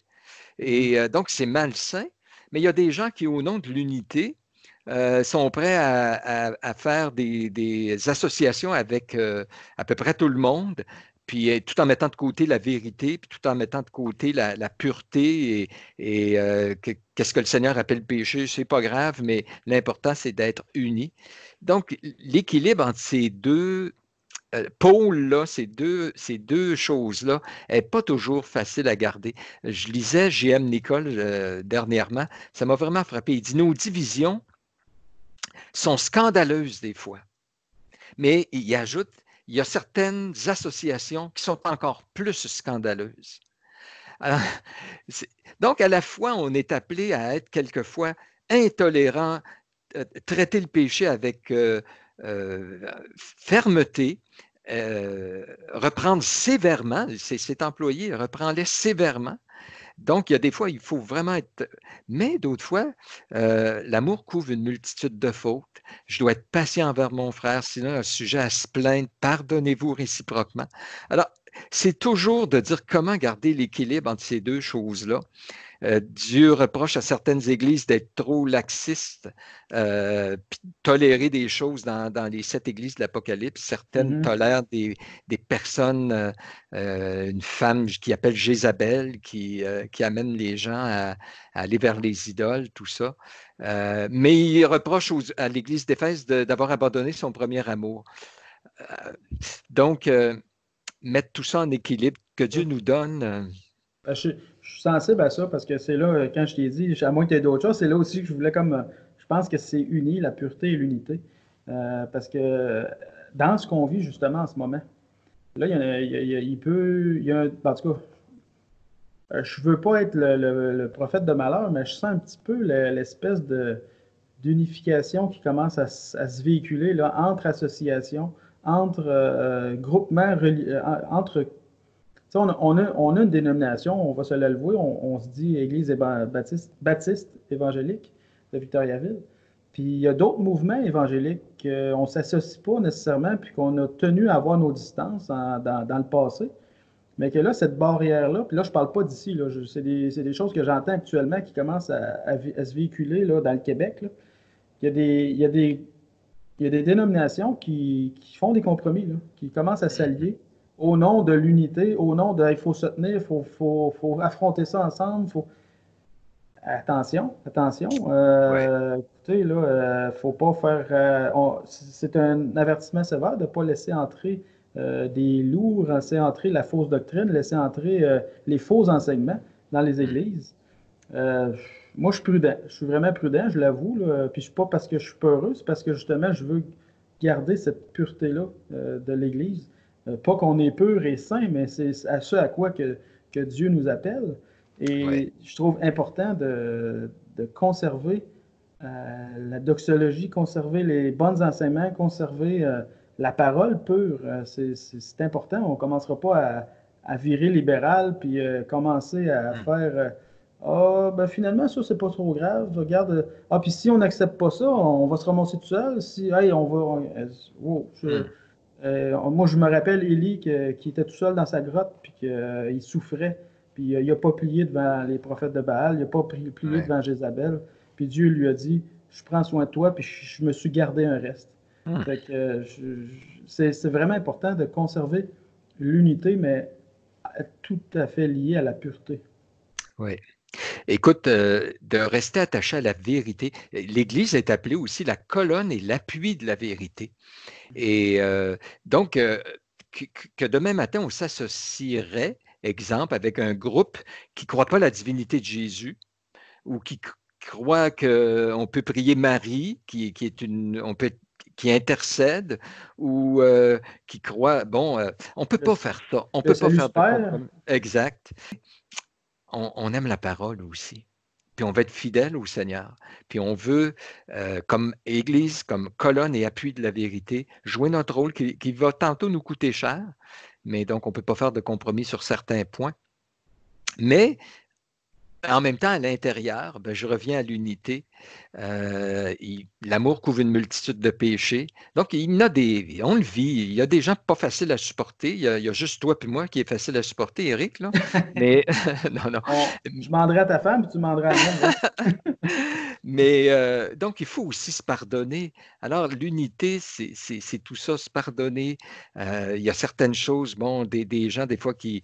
Et donc, c'est malsain. mais il y a des gens qui, au nom de l'unité, sont prêts à faire des associations avec à peu près tout le monde, puis tout en mettant de côté la vérité, puis tout en mettant de côté la pureté qu'est-ce que le Seigneur appelle péché, c'est pas grave, mais l'important, c'est d'être unis. Donc, l'équilibre entre ces deux pôles-là, ces deux choses-là, n'est pas toujours facile à garder. Je lisais J.M. Nicole dernièrement, ça m'a vraiment frappé. Il dit, nos divisions sont scandaleuses des fois. Mais il ajoute, il y a certaines associations qui sont encore plus scandaleuses. Alors, donc, à la fois, on est appelé à être quelquefois intolérant, traiter le péché avec fermeté, reprendre sévèrement, c'est employé, reprend-les sévèrement. Donc, il y a des fois, il faut vraiment être... Mais d'autres fois, l'amour couvre une multitude de fautes. Je dois être patient envers mon frère, sinon un sujet à se plaindre. Pardonnez-vous réciproquement. Alors, c'est toujours de dire comment garder l'équilibre entre ces deux choses-là. Dieu reproche à certaines églises d'être trop laxistes, puis tolérer des choses dans les 7 églises de l'Apocalypse. Certaines tolèrent des personnes, une femme qui appelle Jézabel, qui amène les gens à aller vers les idoles, tout ça. Mais il reproche à l'Église d'Éphèse d'avoir abandonné son premier amour. Donc, mettre tout ça en équilibre, que Dieu nous donne. Je suis sensible à ça parce que c'est là, quand je t'ai dit, à moins que tu aies d'autres choses, c'est là aussi que je voulais je pense que c'est uni, la pureté et l'unité. Parce que dans ce qu'on vit justement en ce moment, là, en tout cas, je veux pas être le prophète de malheur, mais je sens un petit peu l'espèce d'unification qui commence à se véhiculer là, entre associations, entre groupements, entre on a une dénomination, on va se l'avouer, on se dit Église baptiste évangélique de Victoriaville. Puis il y a d'autres mouvements évangéliques qu'on ne s'associe pas nécessairement, puis qu'on a tenu à avoir nos distances dans le passé. Mais que là, cette barrière-là, puis là, je ne parle pas d'ici, c'est des choses que j'entends actuellement qui commencent à se véhiculer là, dans le Québec. Là. Il y a des dénominations qui font des compromis, là, qui commencent à s'allier au nom de l'unité, au nom de il faut se tenir, il faut affronter ça ensemble. Attention. Ouais. Écoutez, là, faut pas faire. C'est un avertissement sévère de ne pas laisser entrer des loups, laisser entrer la fausse doctrine, laisser entrer les faux enseignements dans les églises. Moi, je suis prudent. Je suis vraiment prudent, je l'avoue. Là. Puis, je suis pas parce que je suis peureux, c'est parce que justement, je veux garder cette pureté-là de l'Église. Pas qu'on est pur et saint, mais c'est à ce à quoi que Dieu nous appelle. Ouais. Et je trouve important de conserver la doxologie, conserver les bons enseignements, conserver la parole pure. C'est important. On ne commencera pas à virer libéral puis commencer à faire ah, ben finalement, ça, c'est pas trop grave. Regarde. Ah, puis si on n'accepte pas ça, on va se ramasser tout seul. Si, hey, moi, je me rappelle Élie qui était tout seul dans sa grotte, puis qu'il souffrait. Puis il n'a pas plié devant les prophètes de Baal, il n'a pas plié Ouais. devant Jézabel. Puis Dieu lui a dit, je prends soin de toi, puis je me suis gardé un reste. Fait que c'est vraiment important de conserver l'unité, mais tout à fait lié à la pureté. Ouais. Écoute, de rester attaché à la vérité. L'Église est appelée aussi la colonne et l'appui de la vérité. Et donc, que demain matin, on s'associerait, exemple, avec un groupe qui ne croit pas la divinité de Jésus ou qui croit qu'on peut prier Marie, qui intercède, ou qui croit, bon, on ne peut Le, pas faire ça. On ne le peut pas salut faire se de perd. compromis. Exact. On aime la parole aussi. Puis on veut être fidèle au Seigneur. Puis on veut, comme Église, comme colonne et appui de la vérité, jouer notre rôle qui va tantôt nous coûter cher, mais donc on ne peut pas faire de compromis sur certains points. Mais En même temps, à l'intérieur, ben, je reviens à l'unité. L'amour couvre une multitude de péchés. Donc, on le vit. Il y a des gens pas faciles à supporter. Il y a juste toi et moi qui est facile à supporter, Eric, là. Mais, non, non. Je demanderai à ta femme, puis tu demanderas à moi. Ouais. Mais donc, il faut aussi se pardonner. Alors, l'unité, c'est tout ça, se pardonner. Il y a certaines choses, bon, des gens, des fois, qui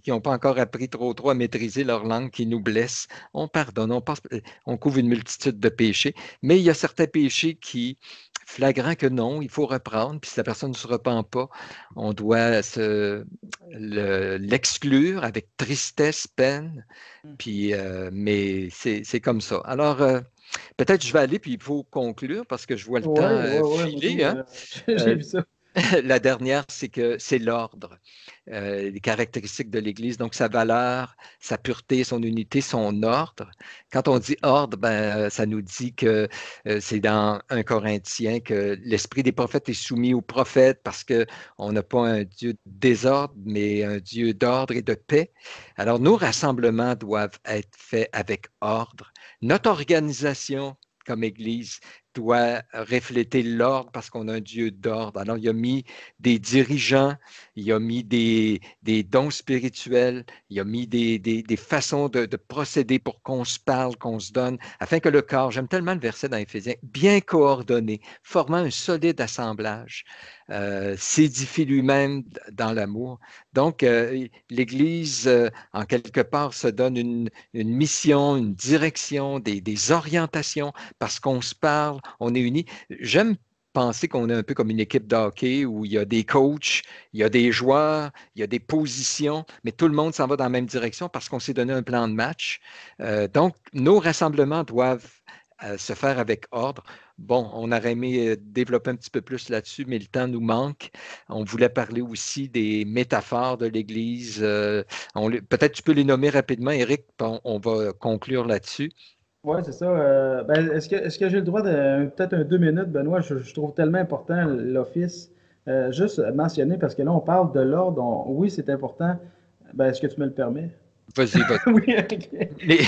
n'ont pas encore appris trop à maîtriser leur langue, qui nous blessent. On pardonne, on couvre une multitude de péchés. Mais il y a certains péchés qui, flagrants que non, il faut reprendre. Puis si la personne ne se repent pas, on doit l'exclure avec tristesse, peine. Puis, mais c'est comme ça. Alors, peut-être je vais aller, puis il faut conclure parce que je vois le temps Ouais, ouais, ouais, moi filer, tout, hein. j'ai Euh, vu ça. la dernière, c'est que c'est l'ordre, les caractéristiques de l'Église, donc sa valeur, sa pureté, son unité, son ordre. Quand on dit ordre, ben, ça nous dit que c'est dans 1 Corinthiens que l'esprit des prophètes est soumis aux prophètes parce qu'on n'a pas un Dieu de désordre, mais un Dieu d'ordre et de paix. Alors, nos rassemblements doivent être faits avec ordre. Notre organisation comme Église doit refléter l'ordre parce qu'on a un Dieu d'ordre. Alors, il a mis des dirigeants, il a mis des dons spirituels, il a mis des façons de procéder pour qu'on se parle, qu'on se donne, afin que le corps, j'aime tellement le verset dans Éphésiens, bien coordonné, formant un solide assemblage, s'édifie lui-même dans l'amour. Donc, l'Église, en quelque part, se donne une mission, une direction, des orientations, parce qu'on se parle, on est unis. J'aime penser qu'on est un peu comme une équipe de hockey où il y a des coachs, il y a des joueurs, il y a des positions, mais tout le monde s'en va dans la même direction parce qu'on s'est donné un plan de match. Donc, nos rassemblements doivent se faire avec ordre. Bon, on aurait aimé développer un petit peu plus là-dessus, mais le temps nous manque. On voulait parler aussi des métaphores de l'Église. Peut-être tu peux les nommer rapidement, Eric, puis on va conclure là-dessus. Ouais, c'est ça. Ben, est-ce que j'ai le droit de peut-être 2 minutes, Benoît? Je trouve tellement important l'office. Juste mentionner, parce que là, on parle de l'ordre. Oui, c'est important. Ben, est-ce que tu me le permets? Vas-y, vas-y. Oui, ok. Les-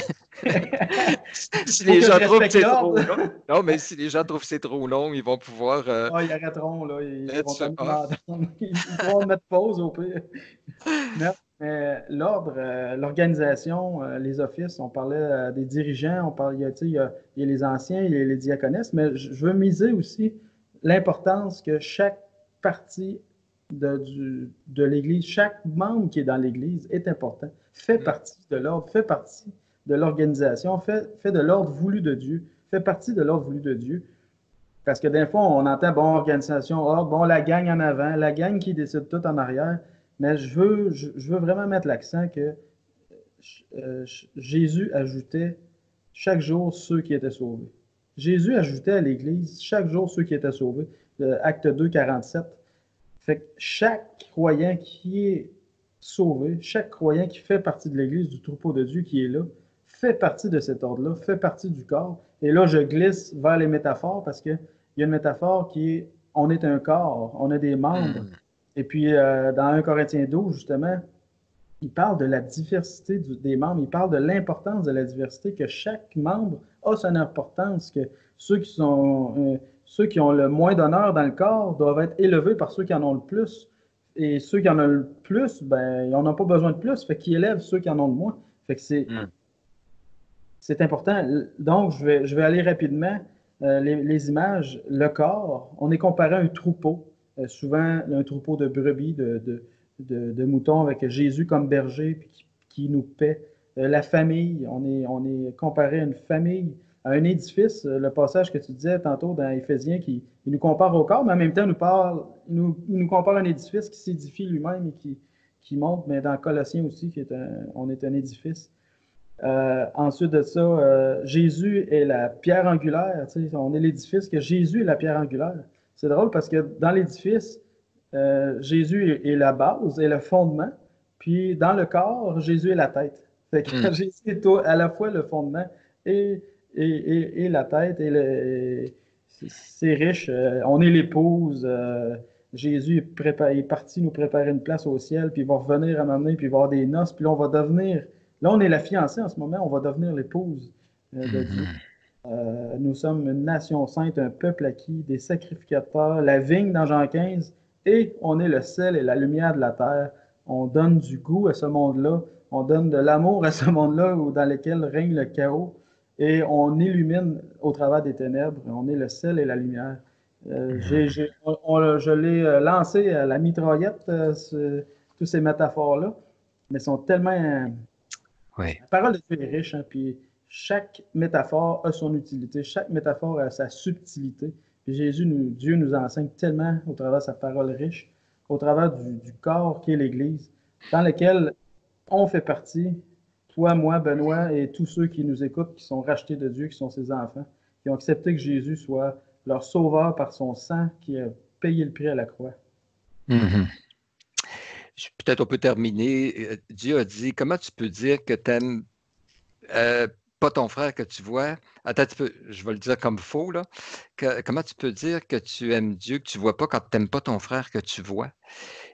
Si Faut les que je gens trouvent que respecte c'est trop l'ordre. long, non, mais si les gens trouvent que c'est trop long, ils vont pouvoir Ah, ils arrêteront, là. Ils mettre vont sur terminer off. m'entendre. Ils pourront mettre pause au pire. Non, mais l'ordre, l'organisation, les offices, on parlait des dirigeants, on parle, tu sais, il y a les anciens, il y a les diaconesses, mais je veux miser aussi l'importance que chaque partie de l'Église, chaque membre qui est dans l'Église est important, fait Mm. partie de l'ordre, fait partie de l'organisation, fait de l'ordre voulu de Dieu, fait partie de l'ordre voulu de Dieu. Parce que des fois, on entend, bon, organisation, ordre, bon, la gang en avant, la gang qui décide tout en arrière. Mais je veux vraiment mettre l'accent que Jésus ajoutait chaque jour ceux qui étaient sauvés. Jésus ajoutait à l'Église chaque jour ceux qui étaient sauvés. Acte 2, 47. Fait que chaque croyant qui est sauvé, chaque croyant qui fait partie de l'Église, du troupeau de Dieu qui est là, fait partie de cet ordre-là, fait partie du corps. Et là, je glisse vers les métaphores parce qu'il y a une métaphore qui est on est un corps, on a des membres. Mm. Et puis, dans 1 Corinthiens 12, justement, il parle de la diversité des membres, il parle de l'importance de la diversité, que chaque membre a son importance, que ceux qui ont le moins d'honneur dans le corps doivent être élevés par ceux qui en ont le plus. Et ceux qui en ont le plus, ben, ils n'en ont pas besoin de plus, fait qu'ils élèvent ceux qui en ont le moins. Fait que Mm. c'est important. Donc, je vais aller rapidement. Les images, le corps, on est comparé à un troupeau. Souvent, un troupeau de brebis, de moutons avec Jésus comme berger puis qui nous paie. La famille, on est comparé à une famille, à un édifice. Le passage que tu disais tantôt dans Éphésiens, il nous compare au corps, mais en même temps, il nous compare à un édifice qui s'édifie lui-même et qui monte, mais dans Colossiens aussi, on est un édifice. Ensuite de ça, Jésus est la pierre angulaire. On est l'édifice que Jésus est la pierre angulaire. C'est drôle parce que dans l'édifice, Jésus est la base, est le fondement. Puis dans le corps, Jésus est la tête. Fait que Mm. Jésus est à la fois le fondement et la tête. C'est riche. On est l'épouse. Jésus est parti nous préparer une place au ciel, puis il va revenir à m'amener, puis il va y avoir des noces, puis là, on va devenir Là, on est la fiancée en ce moment, on va devenir l'épouse de Dieu. Mhm. Nous sommes une nation sainte, un peuple acquis, des sacrificateurs, la vigne dans Jean 15, et on est le sel et la lumière de la terre. On donne du goût à ce monde-là, on donne de l'amour à ce monde-là dans lequel règne le chaos, et on illumine au travers des ténèbres. On est le sel et la lumière. Mhm. Je l'ai lancé à la mitraillette, toutes ces métaphores-là, mais sont tellement Oui. la parole de Dieu est riche, hein, puis chaque métaphore a son utilité, chaque métaphore a sa subtilité. Puis Dieu nous enseigne tellement au travers de sa parole riche, au travers du corps qui est l'Église, dans lequel on fait partie, toi, moi, Benoît et tous ceux qui nous écoutent, qui sont rachetés de Dieu, qui sont ses enfants, qui ont accepté que Jésus soit leur sauveur par son sang, qui a payé le prix à la croix. Mhm. Peut-être on peut terminer. Dieu a dit, comment tu peux dire que tu n'aimes pas ton frère que tu vois? Attends, je vais le dire comme faux, là. Comment tu peux dire que tu aimes Dieu que tu ne vois pas quand tu n'aimes pas ton frère que tu vois?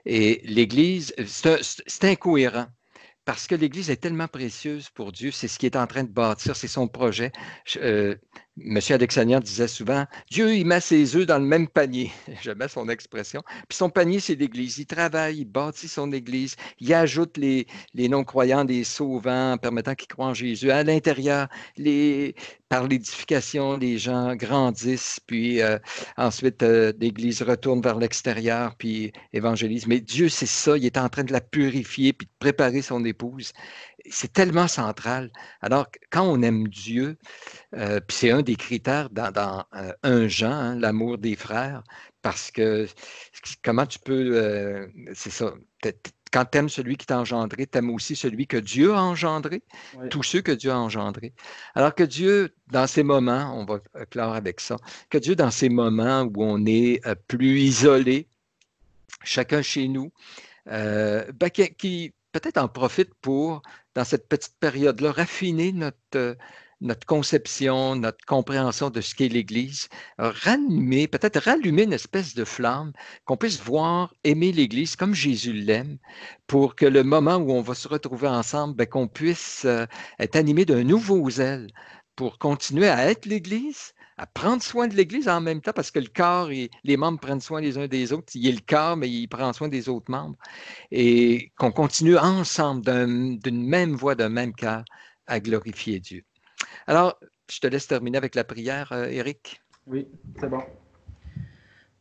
Et l'Église, c'est incohérent. Parce que l'Église est tellement précieuse pour Dieu, c'est ce qu'il est en train de bâtir, c'est son projet. M. Alexandrian disait souvent, Dieu, il met ses œufs dans le même panier. J'aimais son expression. Puis son panier, c'est l'Église. Il travaille, il bâtit son Église, il ajoute les non-croyants, les sauvants, en permettant qu'ils croient en Jésus. À l'intérieur, par l'édification, les gens grandissent, puis ensuite, l'Église retourne vers l'extérieur, puis évangélise. Mais Dieu, c'est ça, il est en train de la purifier, puis de préparer son épouse. C'est tellement central. Alors, quand on aime Dieu, puis c'est un des critères dans 1 Jean, hein, l'amour des frères, parce que comment tu peux, c'est ça, quand tu aimes celui qui t'a engendré, tu aimes aussi celui que Dieu a engendré, Oui. tous ceux que Dieu a engendrés. Alors que Dieu, dans ces moments, on va clore avec ça, que Dieu, dans ces moments où on est plus isolé, chacun chez nous, ben, qui peut-être en profite pour, dans cette petite période-là, raffiner notre conception, notre compréhension de ce qu'est l'Église, ranimer, peut-être rallumer une espèce de flamme, qu'on puisse voir, aimer l'Église comme Jésus l'aime, pour que le moment où on va se retrouver ensemble, ben, qu'on puisse être animé d'un nouveau zèle pour continuer à être l'Église, à prendre soin de l'Église en même temps, parce que le corps, les membres prennent soin les uns des autres. Il est le corps, mais il prend soin des autres membres. Et qu'on continue ensemble d'une même voix, d'un même cœur, à glorifier Dieu. Alors, je te laisse terminer avec la prière, Éric. Oui, c'est bon.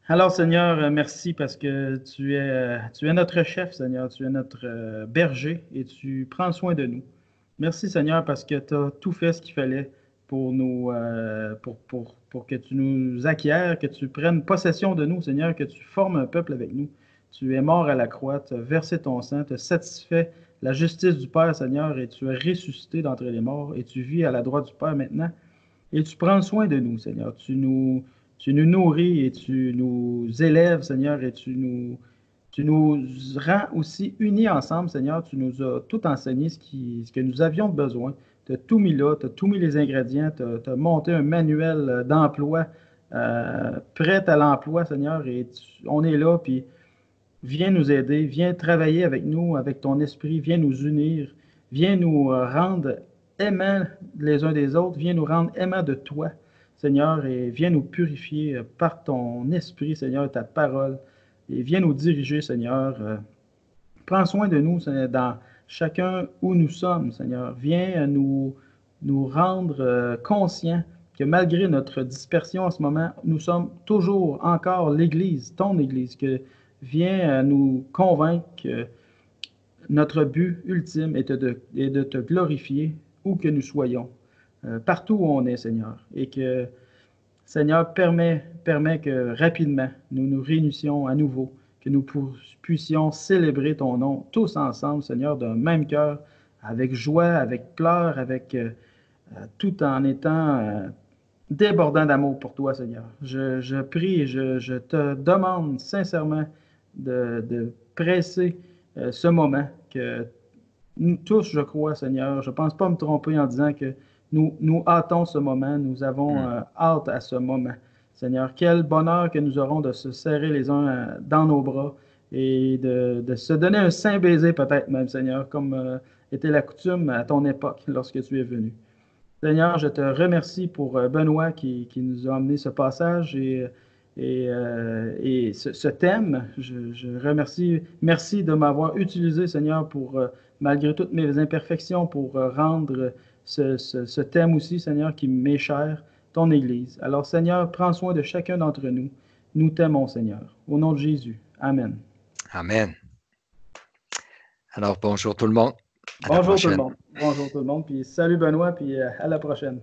Alors, Seigneur, merci parce que tu es notre chef, Seigneur. Tu es notre berger et tu prends soin de nous. Merci, Seigneur, parce que tu as tout fait ce qu'il fallait pour nous, pour que tu nous acquières, que tu prennes possession de nous, Seigneur, que tu formes un peuple avec nous. Tu es mort à la croix, tu as versé ton sang, tu as satisfait la justice du Père, Seigneur, et tu as ressuscité d'entre les morts, et tu vis à la droite du Père maintenant. Et tu prends soin de nous, Seigneur. Tu nous nourris et tu nous élèves, Seigneur, et tu nous rends aussi unis ensemble, Seigneur. Tu nous as tout enseigné ce que nous avions besoin. Tu as tout mis là, tu as tout mis les ingrédients, tu as monté un manuel d'emploi prêt à l'emploi, Seigneur, et on est là, puis viens nous aider, viens travailler avec nous, avec ton esprit, viens nous unir, viens nous rendre aimants les uns des autres, viens nous rendre aimants de toi, Seigneur, et viens nous purifier par ton esprit, Seigneur, ta parole, et viens nous diriger, Seigneur. Prends soin de nous, Seigneur, dans chacun où nous sommes, Seigneur. Viens nous rendre conscients que malgré notre dispersion en ce moment, nous sommes toujours encore l'Église, ton Église, que viens nous convaincre que notre but ultime est de te glorifier où que nous soyons, partout où on est, Seigneur, et que Seigneur, permet que rapidement nous nous réunissions à nouveau, que nous puissions célébrer ton nom tous ensemble, Seigneur, d'un même cœur, avec joie, avec pleurs, avec tout en étant débordant d'amour pour toi, Seigneur. Je prie et je te demande sincèrement de presser ce moment que nous tous, je crois, Seigneur, je ne pense pas me tromper en disant que nous hâtons ce moment, nous avons Mm. hâte à ce moment. Seigneur, quel bonheur que nous aurons de se serrer les uns dans nos bras et de se donner un saint baiser peut-être même, Seigneur, comme était la coutume à ton époque lorsque tu es venu. Seigneur, je te remercie pour Benoît qui nous a amené ce passage et ce thème. Je remercie, merci de m'avoir utilisé, Seigneur, pour, malgré toutes mes imperfections, pour rendre ce thème aussi, Seigneur, qui m'est cher, ton Église. Alors, Seigneur, prends soin de chacun d'entre nous. Nous t'aimons, Seigneur. Au nom de Jésus. Amen. Amen. Alors, bonjour tout le monde. À la Bonjour tout le prochaine. monde. Bonjour tout le monde. Puis salut Benoît, puis à la prochaine.